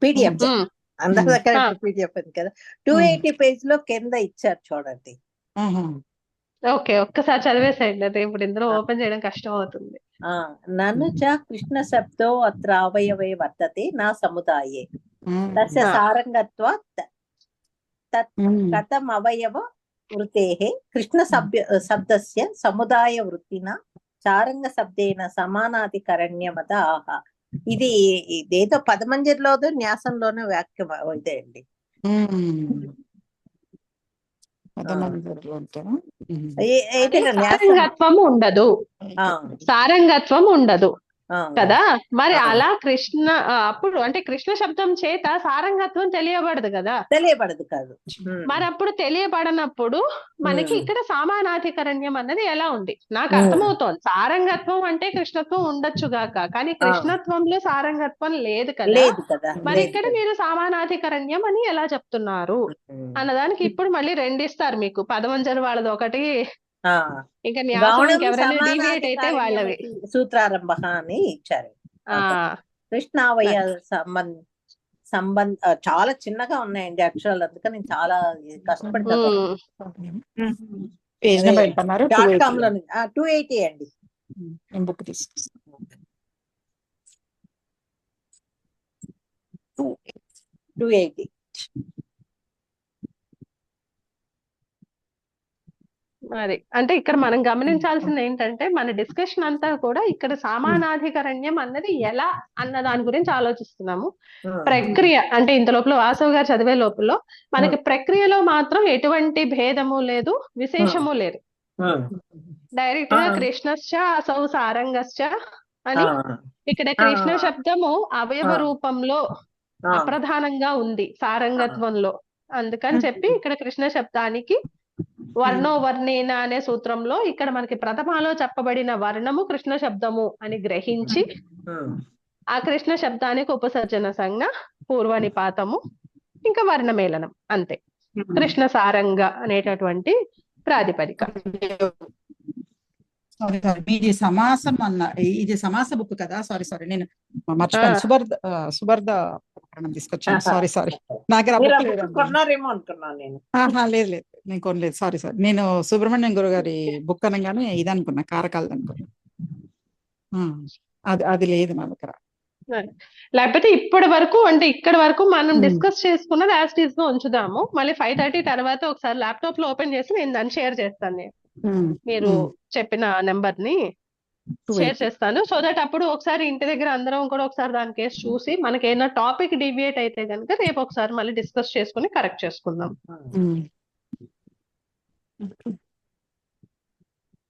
PDF అందరి దగ్గర ఆ, రిపీట్ చెప్పింది కదా. 280 పేజ్ లో కింద ఇచ్చారు చూడండి. ఓకే, ఒక్కసారి చదివేసేయండి, అది ఇప్పుడు ఇందులో ఓపెన్ చేయడం కష్టం అవుతుంది. నను చ కృష్ణ శబ్దో అత్ర అవయవే వర్తతే నా సముదాయే తస్య ఆ, సారంగత్వాత్ తత్ కథం అవయవ వృతేః కృష్ణ శబ్దస్య సముదాయ వృత్తిన సారంగ శబ్దేన సమానాధికరణ్యమత ఆహ. ఇది ఇదేదో పదమంజరిలోదో న్యాసంలోనో వాక్యం ఇదే అండి. ఏదైనా న్యాసం సారంగత్వం ఉండదు, ఆ, సారంగత్వం ఉండదు ఆ, కదా. మరి ఆ. అలా కృష్ణ అప్పుడు అంటే కృష్ణ శబ్దం చేత సారంగత్వం తెలియబడదు కదా. తెలియబడదు కాదు. మరి అప్పుడు తెలియబడనప్పుడు మనకి ఇక్కడ సమానాధికరణ్యం అన్నది ఎలా ఉంది? నాకు ఉమ్. అర్థమవుతోంది, సారంగత్వం అంటే కృష్ణత్వం ఉండొచ్చు గాక, కానీ కృష్ణత్వంలో సారంగత్వం లేదు కదా. లేదు కదా, మరి లేదు ఇక్కడ కదా. మీరు సమానాధికరణ్యం అని ఎలా చెప్తున్నారు అన్నదానికి ఇప్పుడు మళ్ళీ రెండు ఇస్తారు మీకు. పదమంజరి వాళ్ళది ఒకటి, ఆ, ఇంకా గౌణం న్యాసానికి ఎవరైనా డీవియేట్ అయితే వాళ్ళవి. సమానాధికారణ్యమితి సూత్రారంభ అని ఇచ్చారు. ఆ కృష్ణావయ సంబంధ చాలా చిన్నగా ఉన్నాయండి అక్షరాలు, అందుకని నేను చాలా కష్టపడి పేజ్ నెంబర్ ఎంత అన్నారు? .com లో 280 అండి. నేను బుక్ తీసుకొస్తాను. 280. మరి అంటే ఇక్కడ మనం గమనించాల్సింది ఏంటంటే, మన డిస్కషన్ అంతా కూడా ఇక్కడ సమానాధికరణ్యం అన్నది ఎలా అన్న దాని గురించి ఆలోచిస్తున్నాము. ప్రక్రియ అంటే ఇంత లోపల వాసవ్ గారు చదివే లోపల మనకి ప్రక్రియలో మాత్రం ఎటువంటి భేదము లేదు, విశేషము లేదు. డైరెక్ట్ గా కృష్ణశ్చ అసౌ సారంగశ్చ అని ఇక్కడ కృష్ణ శబ్దము అవయవ రూపంలో అప్రధానంగా ఉంది సారంగత్వంలో. అందుకని చెప్పి ఇక్కడ కృష్ణ శబ్దానికి వర్ణో వర్ణేన అనే సూత్రంలో ఇక్కడ మనకి ప్రథమాలో చెప్పబడిన వర్ణము కృష్ణ శబ్దము అని గ్రహించి ఆ కృష్ణ శబ్దానికి ఉపసర్జన సంజ్ఞ, పూర్వనిపాతము, ఇంకా వర్ణమేళనం, అంతే. కృష్ణ సారంగ అనేటటువంటి ప్రాతిపదిక. సారీ మీది సమాసం ఇది సమాస బుక్ కదా. సారీ నేను మర్చిపోయాను. సుబర్ద తీసుకొచ్చాను. సారీ నాకు కొన్నారేమో అనుకున్నాను నేను. లేదు నేను కొనలేదు. సారీ నేను సుబ్రహ్మణ్యం గురు గారి బుక్ అనగానే ఇది అనుకున్నా, కారకాలది అనుకున్నా. అది లేదు నా దగ్గర. లేకపోతే ఇప్పటి వరకు అంటే ఇక్కడ వరకు మనం డిస్కస్ చేసుకున్నది యాజ్ టీజ్ గా ఉంచుదాము. మళ్ళీ 5:30 తర్వాత ఒకసారి ల్యాప్టాప్ లో ఓపెన్ చేసి నేను దాన్ని షేర్ చేస్తాను. నేను మీరు చెప్పిన నెంబర్ ని షేర్ చేస్తాను. సో దట్ అప్పుడు ఒకసారి ఇంటి దగ్గర అందరం కూడా ఒకసారి దాని కేసు చూసి మనకి ఏదైనా టాపిక్ డివియేట్ అయితే కనుక రేపు ఒకసారి మళ్ళీ డిస్కస్ చేసుకుని కరెక్ట్ చేసుకుందాం.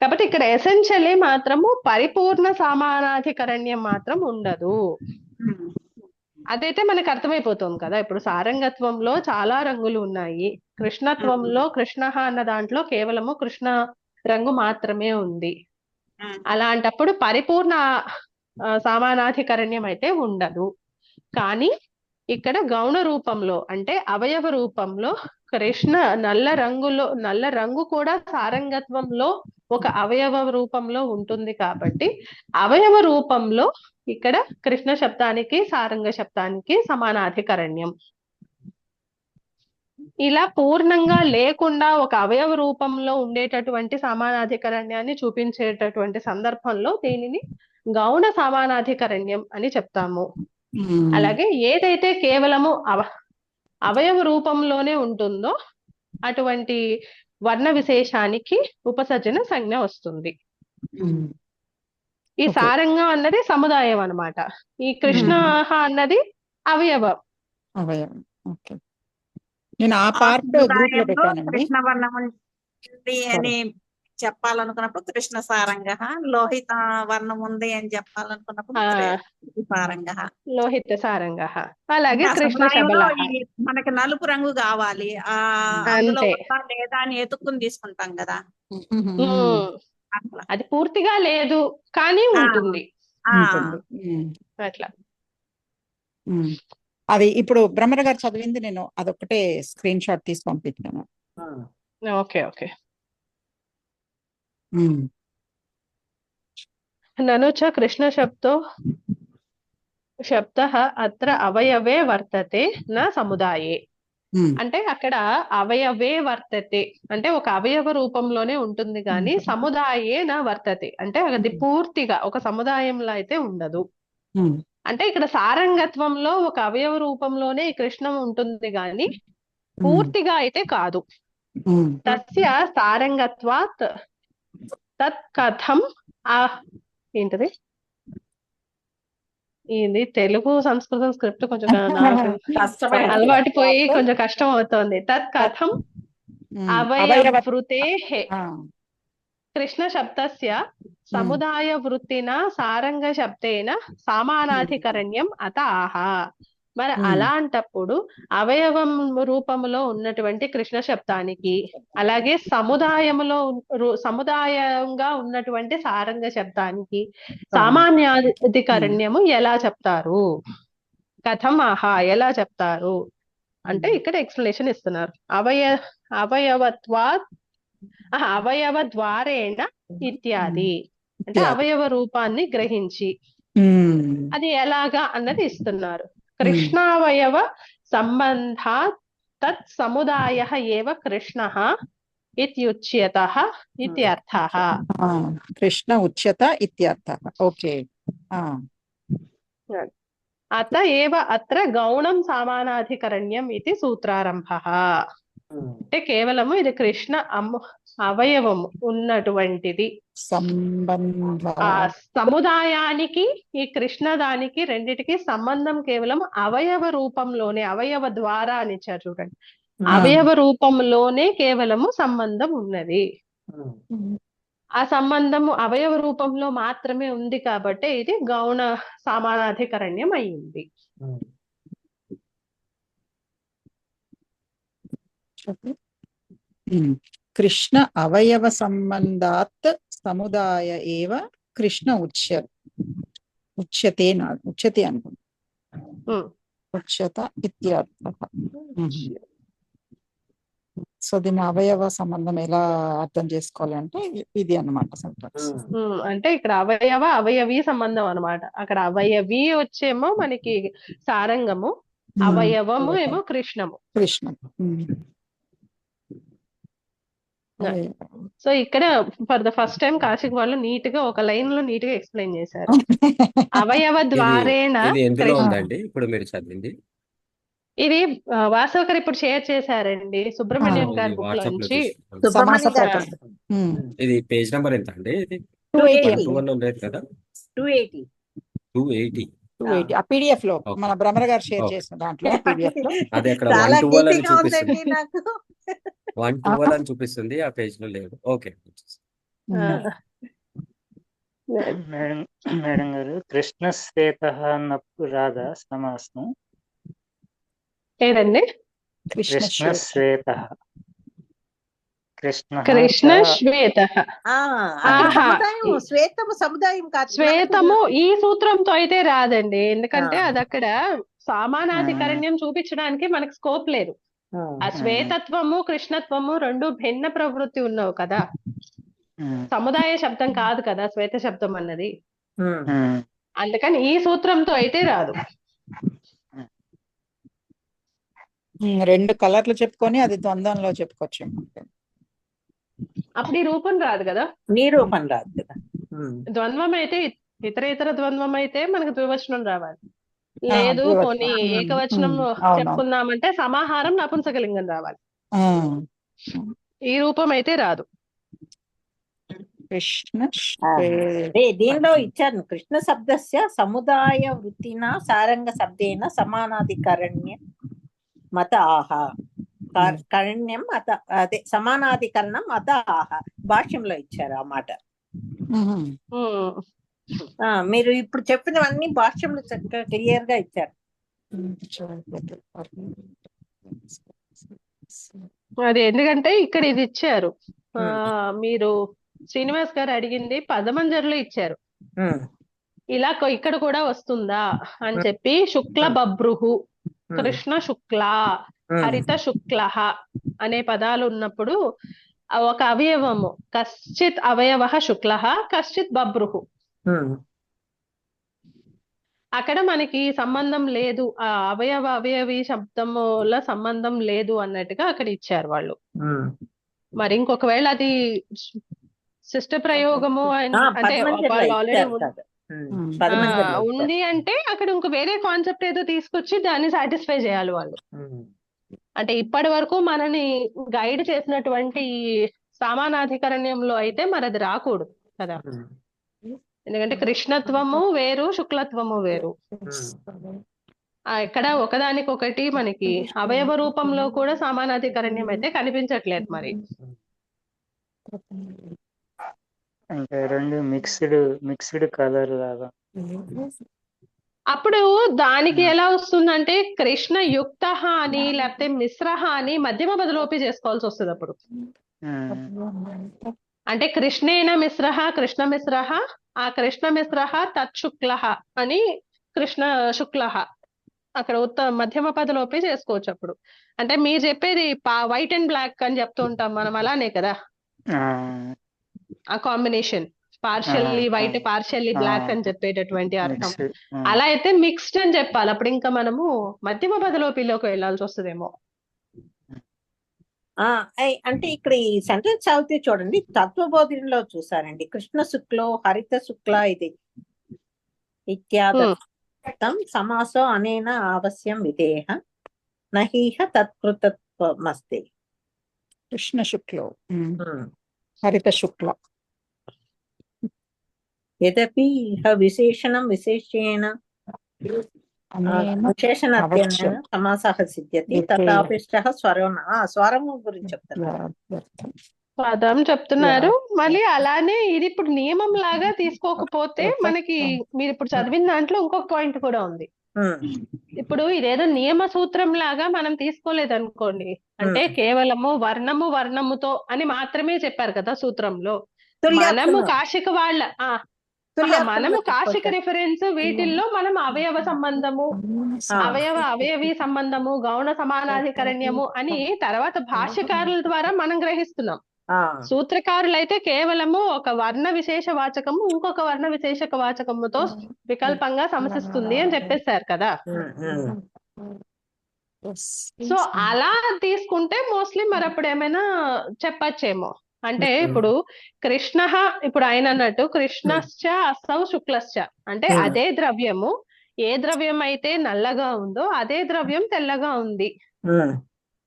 కాబట్టి ఇక్కడ ఎసెన్షియల్లీ మాత్రము పరిపూర్ణ సమానాధికరణ్యం మాత్రం ఉండదు. అదైతే మనకు అర్థమైపోతుంది కదా. ఇప్పుడు సారంగత్వంలో చాలా రంగులు ఉన్నాయి, కృష్ణత్వంలో కృష్ణ అన్న దాంట్లో కేవలము కృష్ణ రంగు మాత్రమే ఉంది. అలాంటప్పుడు పరిపూర్ణ సమానాధికరణ్యం అయితే ఉండదు. కానీ ఇక్కడ గౌణ రూపంలో అంటే అవయవ రూపంలో కృష్ణ నల్ల రంగు కూడా సారంగత్వంలో ఒక అవయవ రూపంలో ఉంటుంది. కాబట్టి అవయవ రూపంలో ఇక్కడ కృష్ణ శబ్దానికి సారంగ శబ్దానికి సమానాధికరణ్యం. ఇలా పూర్ణంగా లేకుండా ఒక అవయవ రూపంలో ఉండేటటువంటి సమానాధికరణ్యాన్ని చూపించేటటువంటి సందర్భంలో దీనిని గౌణ సమానాధికరణ్యం అని చెప్తాము. అలాగే ఏదైతే కేవలము అవయవ రూపంలోనే ఉంటుందో అటువంటి వర్ణ విశేషానికి ఉపసర్జన సంజ్ఞ వస్తుంది. ఈ సారంగం అన్నది సముదాయం అన్నమాట. ఈ కృష్ణ అన్నది అవయవం. నేను ఆ పార్ట్ గ్రూప్ లో పెట్టానండి. కృష్ణ వర్ణం ఉంది అని చెప్పాలనుకున్నప్పుడు కృష్ణ సారంగ, లోహిత వర్ణం ఉంది అని చెప్పాలనుకున్నప్పుడు సారంగ, లోహిత సారంగ. అలాగే కృష్ణ శబల. మనకి నలుపు రంగు కావాలి, అందులో లేదా అని ఎత్తుక్కుని తీసుకుంటాం కదా. అది పూర్తిగా లేదు కానీ ఉంటుంది అట్లా. అది ఇప్పుడు బ్రహ్మర గారు చదివింది నేను అదొక్కటే స్క్రీన్ షాట్ తీసి పంపించాను. ఓకే నను చ కృష్ణ శబ్దో శబ్దః అత్ర అవయవే వర్తతే న సముదాయే. ఉమ్, అంటే అక్కడ అవయవే వర్తతే అంటే ఒక అవయవ రూపంలోనే ఉంటుంది కానీ సముదాయే నా వర్తతే అంటే అది పూర్తిగా ఒక సముదాయంలో అయితే ఉండదు. ఉమ్, అంటే ఇక్కడ సారంగత్వంలో ఒక అవయవ రూపంలోనే ఈ కృష్ణం ఉంటుంది కానీ ఉమ్, పూర్తిగా అయితే కాదు. ఉమ్. తస్య సారంగత్వాత్ తత్ కథం ఆ ఏంటది ఇది తెలుగు సంస్కృతం స్క్రిప్ట్ కొంచెం నాకు కష్టమైన అలవాటు పోయి కొంచెం కష్టం అవుతోంది. తత్ కథం ఉమ్, అవయవృతే ఆ, కృష్ణ శబ్దస్య సముదాయ వృత్తిన సారంగ శబ్దేన సామానాధికరణ్యం అత ఆహా. మరి అలాంటప్పుడు అవయవం రూపంలో ఉన్నటువంటి కృష్ణ శబ్దానికి అలాగే సముదాయంగా ఉన్నటువంటి సారంగ శబ్దానికి సామాన్యాధికరణ్యము ఎలా చెప్తారు? కథం ఆహా ఎలా చెప్తారు అంటే ఇక్కడ ఎక్స్ప్లెనేషన్ ఇస్తున్నారు. అవయవత్వాత్ అవయవ ద్వారేణ ఇత్యాది అంటే అవయవ రూపాన్ని గ్రహించి ఉమ్, అది ఎలాగా అన్నది ఇస్తున్నారు. కృష్ణావయవ సంబంధాత్ తత్ సముదాయః ఏవ కృష్ణః ఇత్యుచ్యతః ఇత్యర్థః. ఆ, కృష్ణ ఉచ్యత ఇత్యర్థః. ఓకే. ఆ, అత ఏవ అత్ర గౌణం సామానాధికరణ్యం ఇది సూత్రారంభః. అంటే కేవలము ఇది కృష్ణ అవయవము ఉన్నటువంటిది. సంబంధ ఆ సముదాయానికి ఈ కృష్ణ దానికి రెండిటికి సంబంధం కేవలం అవయవ రూపంలోనే అవయవ ద్వారా అని ఇచ్చారు చూడండి. అవయవ రూపంలోనే కేవలము సంబంధం ఉన్నది. ఆ సంబంధము అవయవ రూపంలో మాత్రమే ఉంది కాబట్టి ఇది గౌణ సమానాధికరణ్యం అయ్యింది. కృష్ణ అవయవ సంబంధాత్ సముదాయ ఏవ కృష్ణ ఉచ్యతే ఉచ్యతే అనుకుంటా. ఉమ్. ఉచ్యత ఇత్యర్థః. సో దీని అవయవ సంబంధం ఎలా అర్థం చేసుకోవాలి అంటే ఇది అన్నమాట సింటాక్స్. అంటే ఇక్కడ అవయవి సంబంధం అన్నమాట. అక్కడ అవయవి వచ్చేమో మనకి సారంగము, అవయవము ఏమో కృష్ణము. కృష్ణ. సో ఇక్కడ ఫర్ ద ఫస్ట్ టైం కాశీక్ వాళ్ళు నీట్ గా ఒక లైన్ లో నీట్ గా ఎక్స్ప్లెయిన్ చేశారు. అవయవ ద్వారేణ ఇది ఎందులో ఉందండి ఇప్పుడు మీరు చదివింది? ఇది వాసవకర్ ఇప్పుడు షేర్ చేశారండి సుబ్రహ్మణ్యం గారి ఇది బుక్ వాట్సాప్ లో లోంచి. సుబ్రహ్మణ్యం గారి ఆ. పుస్తకం. ఇది పేజ్ నెంబర్ ఎంత అండి? ఇది 280. 121 లేదు కదా? 280. 280. 280 ఆ PDF లో Okay. మన భ్రమర గారు షేర్ Okay. చేసిన దాంట్లో PDF లో అది అక్కడ చాలా 112 అని గీతిగా ఉందండి చూపిస్తుంది. నాకు. 112 అని చూపిస్తుంది, ఆ పేజ్ లో లేదు. ఓకే. మేడం గారు కృష్ణ శ్వేత అన్నప్పుడు రాదా సమాసం? ఏదండి? కృష్ణ శ్వేత కృష్ణ శ్వేత. అది ఆహా. సముదాయం, శ్వేతము సముదాయం కాదు. శ్వేతము ఈ సూత్రంతో అయితే రాదండి. ఎందుకంటే అది అక్కడ సామానాధికరణ్యం చూపించడానికి మనకు స్కోప్ లేదు. ఆ శ్వేతత్వము కృష్ణత్వము రెండు భిన్న ప్రవృత్తి ఉన్నవి కదా. సముదాయ శబ్దం కాదు కదా శ్వేత శబ్దం అన్నది. అందుకని ఈ సూత్రంతో అయితే రాదు. రెండు కలర్లు చెప్పుకొని అది ద్వంద్వంలో చెప్పుకోవచ్చు. అప్పుడు ఈ రూపం రాదు కదా. నిరూపణ రాదు కదా. ద్వంద్వం అయితే ఇతర ద్వంద్వం అయితే మనకు ద్వివచనం రావాలి. లేదు కొన్ని ఏకవచనం చెప్పుకుందామంటే సమాహారం నపుంసకలింగం రావాలి. ఈ రూపం అయితే రాదు. కృష్ణ దీనిలో ఇచ్చారు కృష్ణ శబ్దస్య సముదాయ వృత్తిన సారంగ శబ్దేన సమానాధికరణ్య మత ఆహా. కరణ్యం అత అదే సమానాధికరణం అత ఆహా భాష్యంలో ఇచ్చారు ఆ మాట. మీరు ఇప్పుడు చెప్పినవన్నీ భాష్యంలో చక్కగా క్లియర్ గా ఇచ్చారు. అది ఎందుకంటే ఇక్కడ ఇది ఇచ్చారు. మీరు శ్రీనివాస్ గారు అడిగింది పదమంజరిలో ఇచ్చారు. ఇలా ఇక్కడ కూడా వస్తుందా అని చెప్పి శుక్ల బభ్రుహు, కృష్ణ శుక్ల, హరిత శుక్ల అనే పదాలు ఉన్నప్పుడు ఒక అవయవము కశ్చిత్ అవయవ శుక్ల కశ్చిత్ బభ్రుహు. అక్కడ మనకి సంబంధం లేదు, ఆ అవయవి శబ్దముల సంబంధం లేదు అన్నట్టుగా అక్కడ ఇచ్చారు వాళ్ళు. మరి ఇంకొకవేళ అది శిష్ట ప్రయోగము అంటే పద్మంజరిలో వాళ్ళు ఆల్రెడీ ఇచ్చారు కదా. పద్మంజరిలో ఇచ్చారు. ఉంది అంటే అక్కడ ఇంక వేరే కాన్సెప్ట్ ఏదో తీసుకొచ్చి దాన్ని సాటిస్ఫై చేయాలి వాళ్ళు. అంటే ఇప్పటి వరకు మనని గైడ్ చేసినటువంటి సామానాధికరణ్యంలో అయితే మరి అది రాకూడదు కదా, ఎందుకంటే కృష్ణత్వము వేరు, శుక్లత్వము వేరు. ఇక్కడ ఒకదానికొకటి మనకి అవయవ రూపంలో కూడా సమానాధికరణ్యం అయితే కనిపించట్లేదు మరి. ఇంకా రెండు మిక్స్డ్ కలర్ లాగా. అప్పుడు దానికి ఎలా వస్తుందంటే కృష్ణ యుక్త అని లేకపోతే మిశ్రహ అని మధ్యమ పదలోపి చేసుకోవాల్సి వస్తుంది అప్పుడు. అంటే కృష్ణేన మిశ్రహ, కృష్ణ మిశ్రహ, ఆ కృష్ణ మిశ్రహ తత్శుక్ల అని కృష్ణ శుక్ల అక్కడ మధ్యమ పదలోపి చేసుకోవచ్చు అప్పుడు. అంటే మీరు చెప్పేది వైట్ అండ్ బ్లాక్ అని చెప్తూ ఉంటాం మనం, అలానే కదా ఆ combination, partially white partially black అని చెప్పేటటువంటి అర్థం. అలా అయితే మిక్స్డ్ అని చెప్పాలి, అప్పుడు ఇంకా మనము మధ్యమ పదలోపిలోకి వెళ్ళాల్సి వస్తుందేమో. అంటే ఇక్కడ ఈ సెంటెన్స్ చదివితే చూడండి, తత్వబోధిలో చూసారండి, కృష్ణ శుక్లో హరిత శుక్ల ఇది ఇత్యాదం సమాసో అనేన అవశ్యం విధేయ నహీహ తత్కృతత్వమస్తి. కృష్ణ శుక్లో హరిత శుక్ల యదపి ఇహ విశేషణం విశేషేణ విశేషణత్వేన సమాసః సిద్ధ్యతి తథాపిష్టః స్వరము గురించి చెప్తున్నారు, పదం చెప్తున్నారు. మళ్ళీ అలానే ఇది ఇప్పుడు నియమం లాగా తీసుకోకపోతే మనకి మీరు ఇప్పుడు చదివిన దాంట్లో ఇంకొక పాయింట్ కూడా ఉంది. ఇప్పుడు ఇదేదో నియమ సూత్రం లాగా మనం తీసుకోలేదు అనుకోండి, అంటే కేవలము వర్ణముతో అని మాత్రమే చెప్పారు కదా సూత్రంలో. మనము కాశిక వాళ్ళ మనము కాశిక రిఫరెన్స్ వీటిల్లో మనం అవయవ సంబంధము, అవయవి సంబంధము, గౌణ సమానాధికరణ్యము అని తర్వాత భాష్యకారుల ద్వారా మనం గ్రహిస్తున్నాం. సూత్రకారులైతే కేవలము ఒక వర్ణ విశేష వాచకము ఇంకొక వర్ణ విశేషక వాచకముతో వికల్పంగా సమసిస్తుంది అని చెప్పేశారు కదా. సో అలా తీసుకుంటే మోస్ట్లీ మరి అప్పుడు ఏమైనా చెప్పచ్చేమో. అంటే ఇప్పుడు కృష్ణ, ఇప్పుడు ఆయన అన్నట్టు కృష్ణశ్చ అసౌ శుక్లశ్చ అంటే అదే ద్రవ్యము, ఏ ద్రవ్యం అయితే నల్లగా ఉందో అదే ద్రవ్యం తెల్లగా ఉంది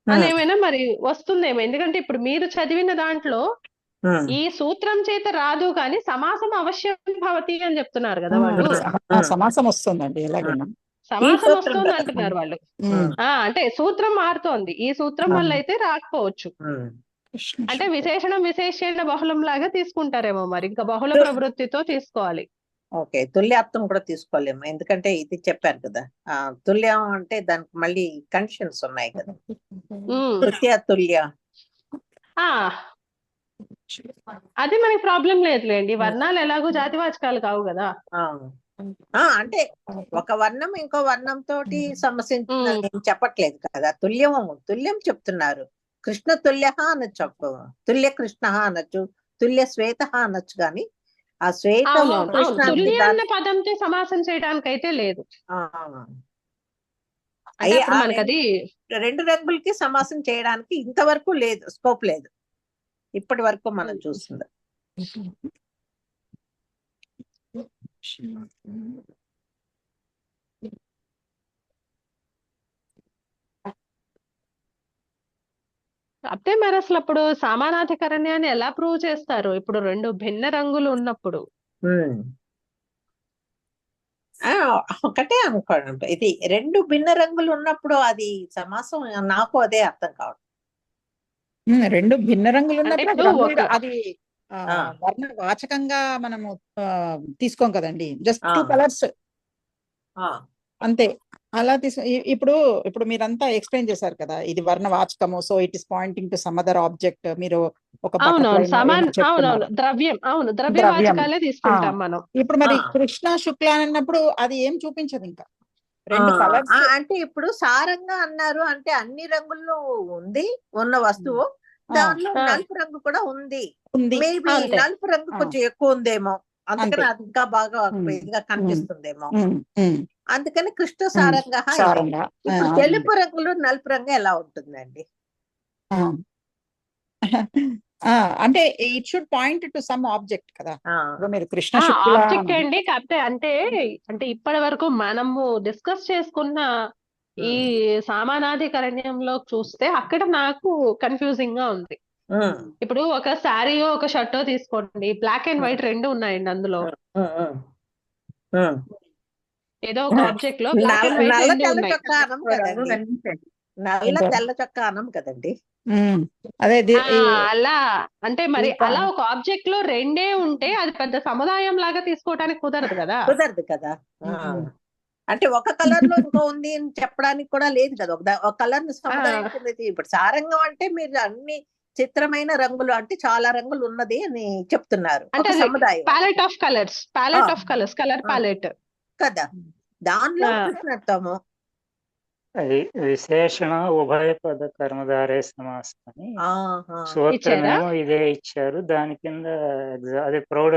అని ఏమైనా మరి వస్తుందేమో. ఎందుకంటే ఇప్పుడు మీరు చదివిన దాంట్లో ఈ సూత్రం చేత రాదు కానీ సమాసం అవశ్యం భవతి అని చెప్తున్నారు కదా వాళ్ళు. సమాసం వస్తుందండి, ఎలాగైనా సమాసం వస్తుంది అంటున్నారు వాళ్ళు. అంటే సూత్రం మారుతోంది, ఈ సూత్రం వల్ల అయితే రాకపోవచ్చు. అంటే విశేషణం విశేషణ బహుళం లాగా తీసుకుంటారేమో మరి, ఇంకా బహుళ ప్రవృత్తితో తీసుకోవాలి. ఓకే, తుల్యార్థం కూడా తీసుకోలేము, ఎందుకంటే ఇది చెప్పారు కదా తుల్యం అంటే దానికి మళ్ళీ కండిషన్స్ ఉన్నాయి కదా. తుల్య అది మనకి ప్రాబ్లం లేదులేండి, వర్ణాలు ఎలాగో జాతివాచకాలు కావు కదా. అంటే ఒక వర్ణం ఇంకో వర్ణం తోటి సమస్య చెప్పట్లేదు కదా, తుల్యం చెప్తున్నారు. కృష్ణ తుల్య అనొచ్చు, తుల్య కృష్ణ అనొచ్చు, తుల్య శ్వేత అనొచ్చు, కానీ ఆ శ్వేత అన్న పదంతో సమాసం చేయడానికి అయితే లేదు. మనకది రెండు రంగులకి సమాసం చేయడానికి ఇంతవరకు లేదు, స్కోప్ లేదు ఇప్పటి వరకు మనం చూస్తుంది. అంటే మరి అసలు అప్పుడు సమానాధికరణ్యాన్ని ఎలా ప్రూవ్ చేస్తారు ఇప్పుడు రెండు భిన్న రంగులు ఉన్నప్పుడు? ఒకటే అనుకోండి, ఇది రెండు భిన్న రంగులు ఉన్నప్పుడు అది సమాసం నాకు అదే అర్థం కావడం. రెండు భిన్న రంగులు ఉన్నప్పుడు అది వర్ణ వాచకంగా మనము తీసుకోం కదండి, జస్ట్ 2 కలర్స్ అంతే. అలా ఇప్పుడు మీరంతా ఎక్స్ప్లెయిన్ చేశారు కదా, ఇది వర్ణ వాచకము, so it is pointing to some other object. మీరు ఒక ద్రవ్యవాచకాలే తీసుకుంటాం మనం. ఇప్పుడు మరి కృష్ణ శుక్ల అన్నప్పుడు అది ఏం చూపించదు, ఇంకా రెండు కలర్స్. అంటే ఇప్పుడు సారంగా అన్నారు అంటే అన్ని రంగుల్లో ఉన్న వస్తువు దానిలో నలుపు రంగు కూడా ఉంది, మేబీ నలుపు రంగు కొంచెం ఎక్కువ ఉందేమో అందుకని అంతే. అది ఇంకా బాగా ఉమ్, ఇదిగా కనిపిస్తుందేమో. ఉమ్. అందుకని కృష్ణ సారంగా ఇది. సారంగా ఇప్పుడు తెలుపు రంగులు నలుపు రంగు ఎలా ఉంటుందండి? అంటే it should point to some object కదా. ఇప్పుడు మీరు కృష్ణ శుక్ల ఆబ్జెక్ట్ అండి. కాకపోతే అంటే ఇప్పటి వరకు మనము డిస్కస్ చేసుకున్న ఈ సామానాధికరణ్యంలో చూస్తే అక్కడ నాకు కన్ఫ్యూజింగ్ గా ఉంది. ఇప్పుడు ఒక శారీయో ఒక షర్టో తీసుకోండి, బ్లాక్ అండ్ వైట్ రెండు ఉన్నాయండి అందులో. ఏదో ఒక ఆబ్జెక్ట్ లో బ్లాక్ అండ్ వైట్ నల్ల రెండు తెల్ల ఉన్నాయి. చొక్కా అనం కదండి, నల్ల తెల్ల చొక్కా అనం కదండి. అదే అలా అంటే మరి ఈ పా- అలా ఒక ఆబ్జెక్ట్ లో రెండే ఉంటే అది పెద్ద సముదాయం లాగా తీసుకోవడానికి కుదరదు కదా. కుదరదు కదా. అంటే ఒక కలర్ లో ఇంకో ఉంది అని చెప్పడానికి కూడా లేదు కదా. ఒక కలర్ ని సముదాయం కింద ఇప్పుడు సారంగం అంటే మీరు అన్ని చిత్రమైన రంగులు అంటే చాలా రంగులు ఉన్నది అని చెప్తున్నారు. అంటే ఒక సముదాయం palette of colours, colour palette కదా. దానిలో కృష్ణత్వము విశేషణ ఉభయ పద కర్మధారే సమాసం అని సూత్రమేమో ఇదే ఇచ్చారు. దాని కింద అదే ప్రౌఢ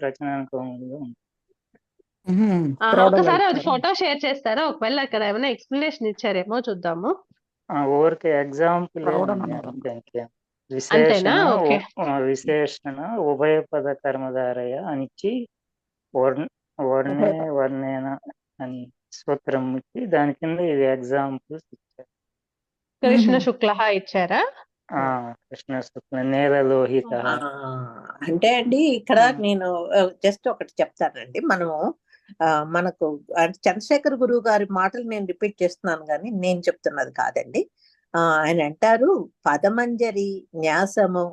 రచనాంకంలో ఉంది. ఒకసారి అది ఫోటో షేర్ చేస్తారా? ఒకవేళ అక్కడ ఏమైనా ఎక్స్ప్లెనేషన్ ఇచ్చారేమో చూద్దాము. ఊరికే ఎగ్జాంపుల్ విశేషణ ఉభయ పద కర్మధారయ అనిచ్చి వర్ణేన అని సూత్రం ఇచ్చి దాని కింద ఇది ఎగ్జాంపుల్స్ ఇచ్చారు. కృష్ణ శుక్ల ఇచ్చారా? కృష్ణ శుక్ల నీలలోహిత అంటే అండి ఇక్కడ నేను జస్ట్ ఒకటి చెప్తానండి. మనకు చంద్రశేఖర్ గురువు గారి మాటలు నేను రిపీట్ చేస్తున్నాను కానీ నేను చెప్తున్నది కాదండి. ఆయన అంటారు పదమంజరి, న్యాసము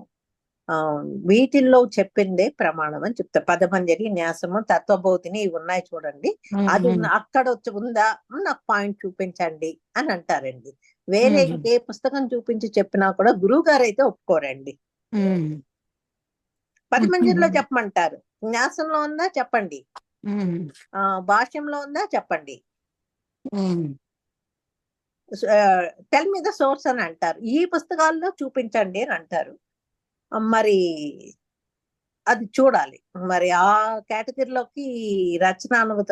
వీటిల్లో చెప్పిందే ప్రమాణం అని చెప్తారు. పదమంజరి, న్యాసము, తత్వబోధిని ఇవి ఉన్నాయి చూడండి, అది అక్కడ ఉందా నాకు పాయింట్ చూపించండి అని అంటారండి. వేరే ఇంకే పుస్తకం చూపించి చెప్పినా కూడా గురువు గారు అయితే ఒప్పుకోరండి. పదమంజరిలో చెప్పమంటారు, న్యాసంలో ఉందా చెప్పండి, భాష్యంలో ఉందా చెప్పండి, టెల్ మీ ద సోర్స్ అని అంటారు, ఈ పుస్తకాల్లో చూపించండి అని అంటారు. మరి అది చూడాలి. మరి ఆ కేటగిరీలోకి రచనానుగత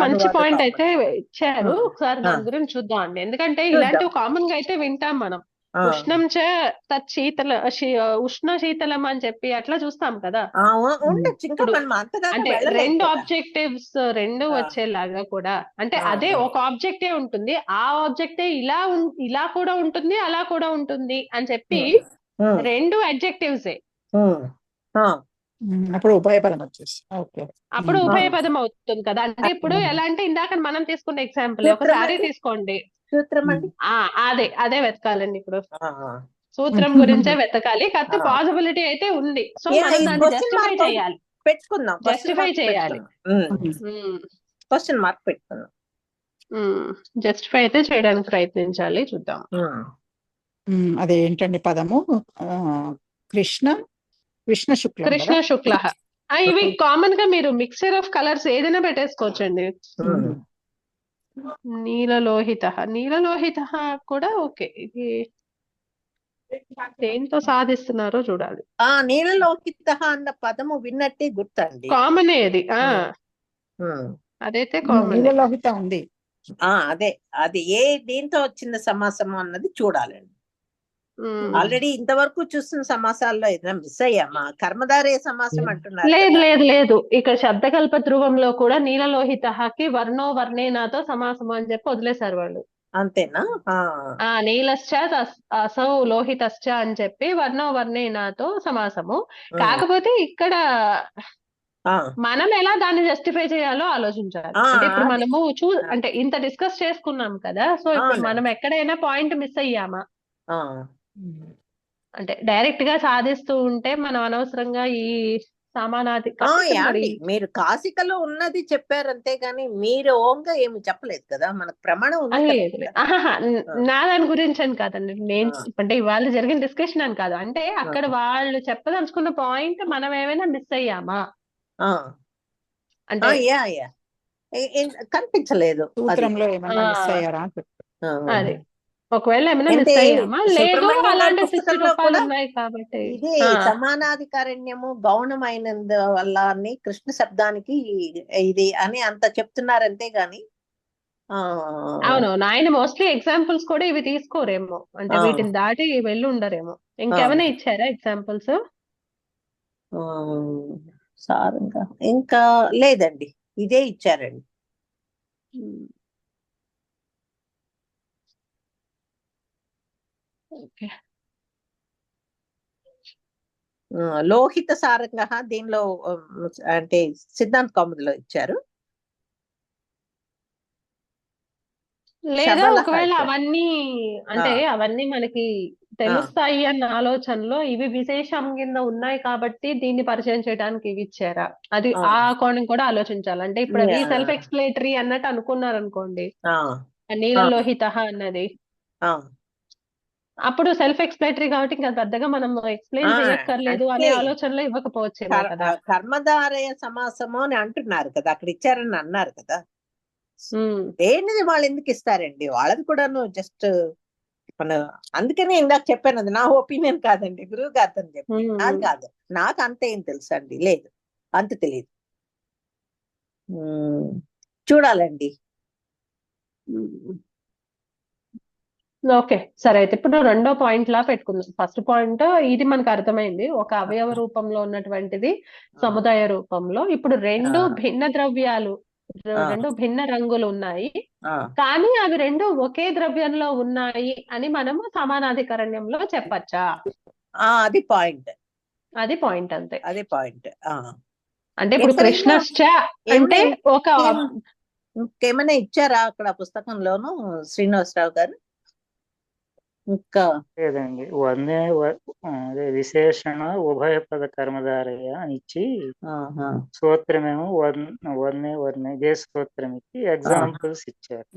మంచి పాయింట్ అయితే ఇచ్చారు. ఒకసారి దాని గురించి చూద్దాం అండి. ఎందుకంటే ఇలాంటివి కామన్ గా అయితే వింటాం మనం. ఉష్ణం చ తచ్చీతల ఉష్ణ శీతలం అని చెప్పి అట్లా చూస్తాం కదా. అంటే రెండు ఆబ్జెక్టివ్స్ రెండు వచ్చేలాగా కూడా, అంటే అదే ఒక ఆబ్జెక్టే ఉంటుంది, ఆ ఆబ్జెక్టే ఇలా కూడా ఉంటుంది అలా కూడా ఉంటుంది అని చెప్పి రెండు అడ్జెక్టివ్సే అప్పుడు ఉభయపదం వచ్చేసి అప్పుడు ఉభయపదం అవుతుంది కదా. అంటే ఇప్పుడు ఎలా అంటే ఇందాక మనం తీసుకున్న ఎగ్జాంపుల్ ఒక శారీ తీసుకోండి, అదే వెతకాలండి. ఇప్పుడు సూత్రం గురించే వెతకాలి, కాకపోతే పాసిబిలిటీ అయితే ఉంది. సో మనం దాన్ని జస్టిఫై చేయాలి, క్వశ్చన్ మార్క్ పెట్టుకుందాం, జస్టిఫై అయితే చేయడానికి ప్రయత్నించాలి. చూద్దాం అదేంటండి పదము. కృష్ణ శుక్ల ఇవి కామన్ గా మీరు మిక్సర్ ఆఫ్ కలర్స్ ఏదైనా పెట్టేసుకోవచ్చండి. నీలలోహిత కూడా ఓకే. ఇది దేంతో సాధిస్తున్నారో చూడాలి. నీలలోహిత అన్న పదము విన్నట్టే గుర్తండి, కామన్ అది. అదైతే కామన్. నీలలోహిత ఉంది. అదే అది ఏ దీంతో వచ్చిన సమాసము అన్నది చూడాలండి. ఆల్రెడీ ఇంతవరకు చూస్తున్న సమాసాల్లో ఏదైనా మిస్ అయ్యామా? కర్మధారే సమాసం అంటున్నారు. లేదు ఇక్కడ శబ్దకల్ప ధ్రువంలో కూడా నీలలోహితకి వర్ణో వర్ణేనాతో సమాసము అని చెప్పి వదిలేశారు వాళ్ళు. అంతేనా? నీలశ్చ అసౌ లోహితశ్చ అని చెప్పి వర్ణో వర్ణేనాతో సమాసము. కాకపోతే ఇక్కడ మనం ఎలా దాన్ని జస్టిఫై చేయాలో ఆలోచించాలి. అంటే ఇప్పుడు మనము అంటే ఇంత డిస్కస్ చేసుకున్నాం కదా, సో ఇప్పుడు మనం ఎక్కడైనా పాయింట్ మిస్ అయ్యామా? అంటే డైరెక్ట్ గా సాధిస్తూ ఉంటే మనం అనవసరంగా ఈ సామానాది మీరు కాశికలో ఉన్నది చెప్పారు అంతేగాని మీరు ఓంగా ఏమి చెప్పలేదు కదా. మనకు ప్రమాణం ఉంది. నా దాని గురించి అని కాదండి, నేను అంటే ఇవాళ జరిగిన డిస్కషన్ అని కాదు. అంటే అక్కడ వాళ్ళు చెప్పదలుచుకున్న పాయింట్ మనం ఏమైనా మిస్ అయ్యామా అంటే కనిపించలేదు. సూత్రంలో ఏమైనా మిస్ అయ్యారా? అదే ఒకవేళ ఏమైనా అంటే మిస్ అయ్యామా? లేదు, సుబ్రహ్మణ్యం గారి అలాంటి 60 పుస్తకంలో రూపాయలు కూడా ఉన్నాయి కాబట్టి. ఇది ఆ సమానాధికారణ్యము గౌణమైనందు వల్ల అని కృష్ణ శబ్దానికి ఇది అని అంత చెప్తున్నారు అంతేగాని ఆ అవునవును, ఆయన మోస్ట్లీ ఎగ్జాంపుల్స్ కూడా ఇవి తీసుకోరేమో, అంటే ఆ వీటిని దాటి వెళ్ళి ఉండరేమో. ఆ ఇంకేమైనా ఇచ్చారా ఎగ్జాంపుల్స్? ఆ, సారంగా ఇంకా లేదండి, ఇదే ఇచ్చారండి. ఓకే. లోహిత సారంగ దీనిలో అంటే సిద్ధాంత కౌముదిలో ఇచ్చారు. లేదా శబళ ఒకవేళ ఇచ్చారు. అవన్నీ అంటే అవన్నీ మనకి తెలుస్తాయి అన్న ఆలోచనలో ఇవి విశేషం కింద ఉన్నాయి కాబట్టి దీన్ని పరిచయం చేయడానికి ఇవి ఇచ్చారా? అది ఆ, ఆ కోణం కూడా ఆలోచించాలి. అంటే ఇప్పుడు అవి యా, సెల్ఫ్ ఎక్స్ప్లెనేటరీ అన్నట్టు అనుకున్నారు అనుకోండి, ఆ, నీల ఆ, లోహిత అన్నది, ఆ, అప్పుడు సెల్ఫ్ ఎక్స్ప్లెనేటరీ కాబట్టి ఇంకా పెద్దగా మనం ఆ, ఎక్స్ప్లెయిన్ చేయక్కర్లేదు అనే అంటే ఆలోచనలో ఇవ్వకపోవచ్చేమో కదా. కర్మధారయ సమాసము అని అంటున్నారు కదా, అక్కడ ఇచ్చారని అన్నారు కదా. ఉమ్, ఏంటిది వాళ్ళు ఎందుకు ఇస్తారండి, వాళ్ళది కూడాను జస్ట్ మన, అందుకనే ఇందాక చెప్పాను, అది నా ఒపీనియన్ కాదండి, గురువు గారితో చెప్పి ఉమ్, అది కాదు, నాకు అంత ఏం తెలుసు అండి, లేదు అంత తెలియదు. చూడాలండి. ఉమ్. ఓకే, సరే. అయితే ఇప్పుడు రెండో పాయింట్ లా పెట్టుకుందాం. ఫస్ట్ పాయింట్ ఇది మనకు అర్థమైంది, ఒక అవయవ రూపంలో ఉన్నటువంటిది సముదాయ రూపంలో. ఇప్పుడు రెండు భిన్న ద్రవ్యాలు, రెండు భిన్న రంగులు ఉన్నాయి, కానీ అవి రెండు ఒకే ద్రవ్యంలో ఉన్నాయి అని మనము సమానాధికరణ్యంలో చెప్పచ్చా? అది పాయింట్, అది పాయింట్ అంతే. అది పాయింట్. అంటే ఇప్పుడు కృష్ణశ్చ అంటే ఒక ఇంకేమైనా ఇచ్చారా అక్కడ పుస్తకంలోను శ్రీనివాసరావు గారు? ఇంకా లేదండి, అదే విశేషణ ఉభయపద కర్మధారయ అని ఇచ్చి సూత్రమేమో వర్ణే ఇదే సూత్రం ఇచ్చి ఎగ్జాంపుల్స్ ఇచ్చారు.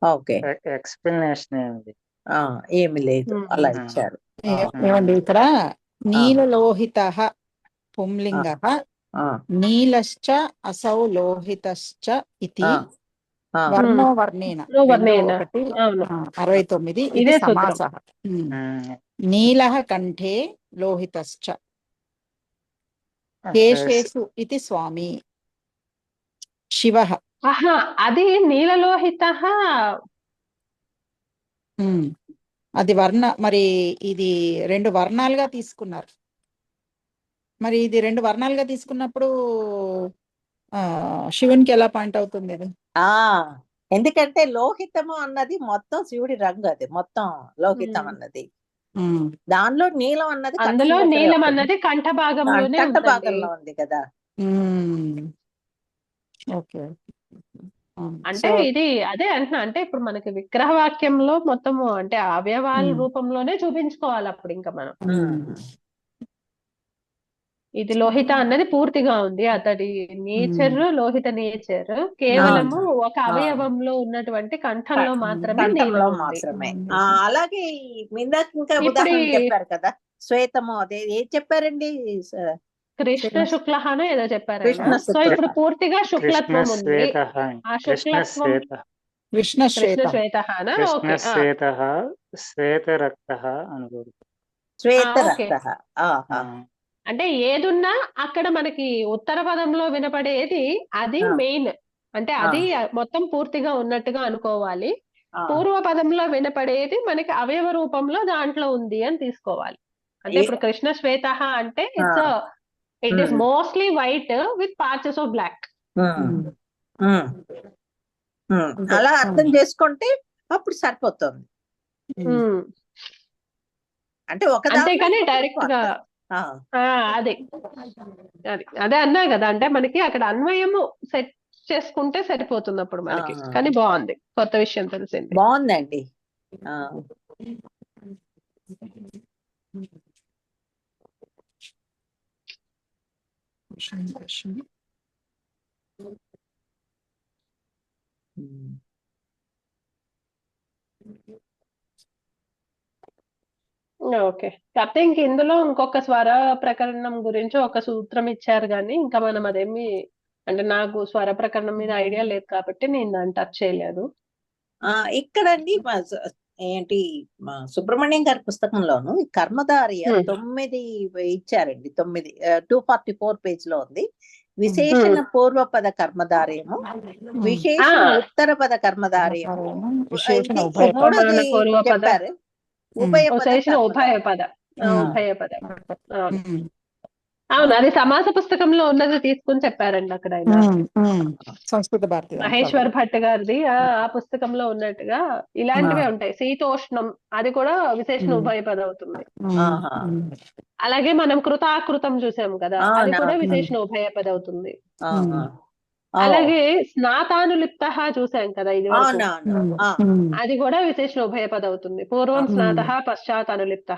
ఓకే, ఎక్స్ప్లెనేషన్ ఏమిటి? ఏమి లేదు, అలా ఇచ్చారు. ఏమండి ఇక్కడ నీలలోహిత పుంలింగ నీలశ్చ అసౌ లోహితశ్చ ఇతి వర్ణో వర్ణేన వర్ణేన. 69 ఇది ఇదే సూత్రం. సమాసః. నీలః కంఠే లోహితశ్చ కేశేషు ఇది స్వామి శివః. ఆహా, అది నీలలోహిత. అది వర్ణ, మరి ఇది రెండు వర్ణాలుగా తీసుకున్నారు. మరి ఇది రెండు వర్ణాలుగా తీసుకున్నప్పుడు శివునికి ఎలా పాయింట్ అవుతుంది అది? ఎందుకంటే లోహితము అన్నది మొత్తం శివుడి రంగు, అది మొత్తం లోహితం అన్నది. దానిలో నీలం అన్నది అందులో నీలం అన్నది కంఠ భాగంలోనే కంఠ భాగంలో ఉంది కదా. ఓకే, అంటే ఇది అదే అంటున్నా, అంటే ఇప్పుడు మనకి విగ్రహ వాక్యంలో మొత్తము అంటే అవయవాల రూపంలోనే చూపించుకోవాలి అప్పుడు ఇంకా మనం. ఇది లోహిత అన్నది పూర్తిగా ఉంది, అతడి నేచర్ లోహిత నేచర్ కేవలము ఒక అవయవంలో ఉన్నటువంటి కంఠంలో మాత్రమే నీలం ఉంది. అలాగే ఇందాక ఇంకా ఉదాహరణ చెప్పారు కదా, శ్వేతము, అదే ఏం చెప్పారండి, కృష్ణ శుక్లహానో ఏదో చెప్పారు. సో ఇప్పుడు పూర్తిగా శుక్లత్వం ఉంది, ఆ శుక్లత్వం కృష్ణ శ్వేతహానా, శ్వేత రక్త అనుకోడు, శ్వేత రక్త. అంటే ఏదున్నా అక్కడ మనకి ఉత్తర పదంలో వినపడేది అది మెయిన్, అంటే అది మొత్తం పూర్తిగా ఉన్నట్టుగా అనుకోవాలి. పూర్వ పదంలో వినపడేది మనకి అవయవ రూపంలో దాంట్లో ఉంది అని తీసుకోవాలి. అంటే ఇప్పుడు కృష్ణ శ్వేత అంటే it is mostly white with patches of black. అలా అర్థం చేసుకుంటే అప్పుడు సరిపోతుంది. అంటే అంతేకాని డైరెక్ట్ గా అదే అదే అన్నా కదా, అంటే మనకి అక్కడ అన్వయము సెట్ చేసుకుంటే సరిపోతుంది అప్పుడు మనకి. కానీ బాగుంది, కొత్త విషయం తెలిసింది, బాగుందండి. ఓకే, కాకపోతే ఇంక ఇందులో ఇంకొక స్వర ప్రకరణం గురించి ఒక సూత్రం ఇచ్చారు, కానీ ఇంకా మనం అదేమి, అంటే నాకు స్వర ప్రకరణం మీద ఐడియా లేదు కాబట్టి నేను దాన్ని టచ్ చేయలేదు. ఇక్కడండి ఏంటి సుబ్రహ్మణ్యం గారి పుస్తకంలోను ఈ కర్మధారయ 9 ఇచ్చారండి. 244 పేజ్ లో ఉంది. విశేషణ పూర్వపద కర్మధారయము, విశేషణ ఉత్తర పద కర్మధారయము, మూడోది చెప్పారు ఉభయపద. అవును, అది సమాస పుస్తకంలో ఉన్నది తీసుకుని చెప్పారండి అక్కడ ఆయన. సంస్కృత భారతి మహేశ్వర్ భట్ గారిది ఆ పుస్తకంలో ఉన్నట్టుగా ఇలాంటివే ఉంటాయి. శీతోష్ణం అది కూడా విశేషణ ఉభయపద అవుతుంది. అలాగే మనం కృతాకృతం చూసాం కదా, అది కూడా విశేషణ ఉభయపద అవుతుంది. అలాగే స్నాతానులిప్త చూసాం కదా ఇది వరకు, అది కూడా విశేషణ ఉభయపద అవుతుంది. పూర్వం స్నాత పశ్చాత్ అనులిప్త.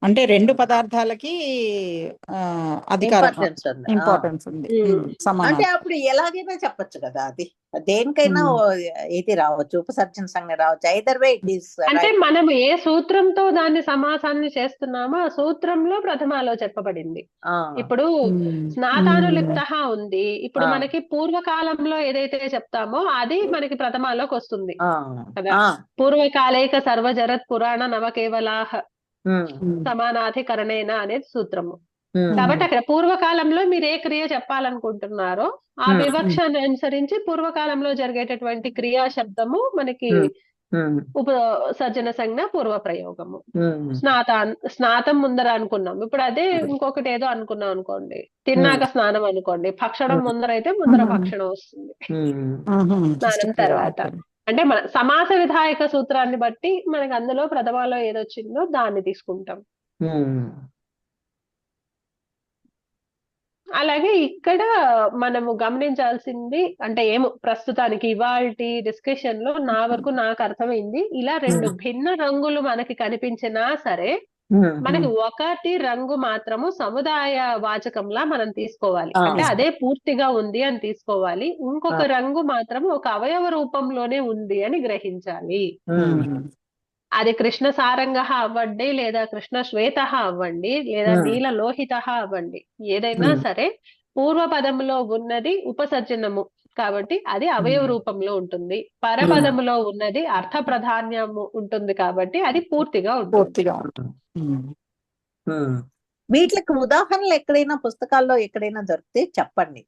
అంటే రెండు పదార్థాలకి ఇంపార్టెన్స్ ఉంది. అంటే అప్పుడు ఎలాగైనా చెప్పొచ్చు కదా, అది దేనికైనా ఇది రావచ్చు, ఉపసర్జన సంజ్ఞ రావచ్చు. Either way it is. అంటే మనం ఏ సూత్రంతో దాన్ని సమాసాన్ని చేస్తున్నామో ఆ సూత్రంలో ప్రథమాలో చెప్పబడింది. ఇప్పుడు స్నాతానులిప్త ఉంది, ఇప్పుడు మనకి పూర్వకాలంలో ఏదైతే చెప్తామో అది మనకి ప్రథమాలోకి వస్తుంది కదా. పూర్వకాలేక సర్వజరత్ పురాణ నవకేవలాహ సమానాధికరణేన అనేది సూత్రము. కాబట్టి అక్కడ పూర్వకాలంలో మీరు ఏ క్రియ చెప్పాలనుకుంటున్నారో ఆ వివక్షను అనుసరించి పూర్వకాలంలో జరిగేటటువంటి క్రియా శబ్దము మనకి ఉపసర్జన సంజ్ఞ పూర్వ ప్రయోగము. స్నాతం ముందర అనుకున్నాం, ఇప్పుడు అదే ఇంకొకటి ఏదో అనుకున్నాం అనుకోండి, తిన్నాక స్నానం అనుకోండి, భక్షణం ముందర అయితే ముందర భక్షణం వస్తుంది స్నానం తర్వాత. అంటే మన సమాస విధాయక సూత్రాన్ని బట్టి మనకి అందులో ప్రథమాలో ఏదొచ్చిందో దాన్ని తీసుకుంటాం. అలాగే ఇక్కడ మనము గమనించాల్సింది అంటే ఏమో ప్రస్తుతానికి ఇవాల్టి డిస్కషన్ లో నా వరకు నాకు అర్థమైంది, ఇలా రెండు భిన్న రంగులు మనకి కనిపించినా సరే మనకి ఒకటి రంగు మాత్రము సముదాయ వాచకంలా మనం తీసుకోవాలి, అంటే అదే పూర్తిగా ఉంది అని తీసుకోవాలి. ఇంకొక రంగు మాత్రం ఒక అవయవ రూపంలోనే ఉంది అని గ్రహించాలి. అది కృష్ణ సారంగ అవ్వండి, లేదా కృష్ణ శ్వేత అవ్వండి, లేదా నీల లోహిత అవ్వండి, ఏదైనా సరే పూర్వ పదములో ఉన్నది ఉపసర్జనము కాబట్టి అది అవయవ రూపంలో ఉంటుంది. పరపదములో ఉన్నది అర్థ ప్రాధాన్యము ఉంటుంది కాబట్టి అది పూర్తిగా ఉంటుంది. వీటికి ఉదాహరణలు ఎక్కడైనా పుస్తకాల్లో ఎక్కడైనా దొరికితే చెప్పండి,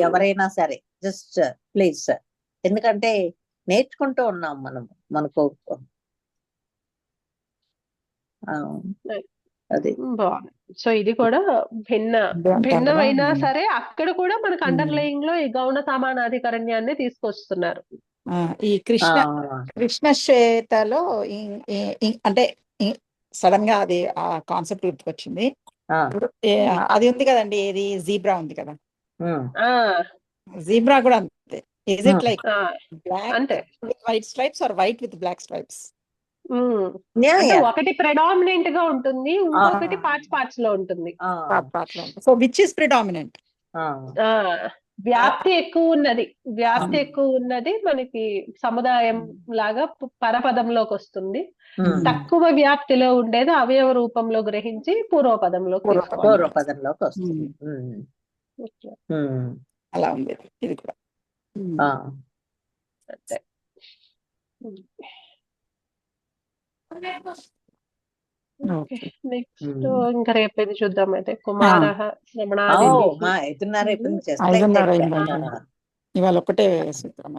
ఎవరైనా సరే, జస్ట్ ప్లీజ్. ఎందుకంటే నేర్చుకుంటూ ఉన్నాం మనకు అది. సో ఇది కూడా భిన్నమైనా సరే అక్కడ కూడా మనకు అండర్లయింగ్ లో ఈ గౌణ సమానాధికరణ్యాన్ని తీసుకొస్తున్నారు. ఈ కృష్ణ శ్వేతలో అంటే సడన్ గా అది ఆ కాన్సెప్ట్ గుర్తుకొచ్చింది. అది ఉంది కదండి, ఏది జీబ్రా ఉంది కదా, జీబ్రా కూడా అంతే. Is it like black with white stripes or white with black stripes? ఒకటి ప్రెడామినెంట్ గా ఉంటుంది, ఇంకొకటి పార్ట్స్ లో ఉంటుంది. So which is predominant? వ్యాప్తి ఎక్కువ ఉన్నది మనకి సముదాయం లాగా పరపదంలోకి వస్తుంది. తక్కువ వ్యాప్తిలో ఉండేది అవయవ రూపంలో గ్రహించి పూర్వపదంలోకి వస్తుంది. అలా ఉంది ఇది కూడా. నెక్స్ట్ ఇంకా రేపేది చూద్దాం అయితే. కుమార ఇవాళ ఒకటే సూత్రం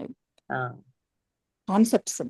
కాన్సెప్ట్స్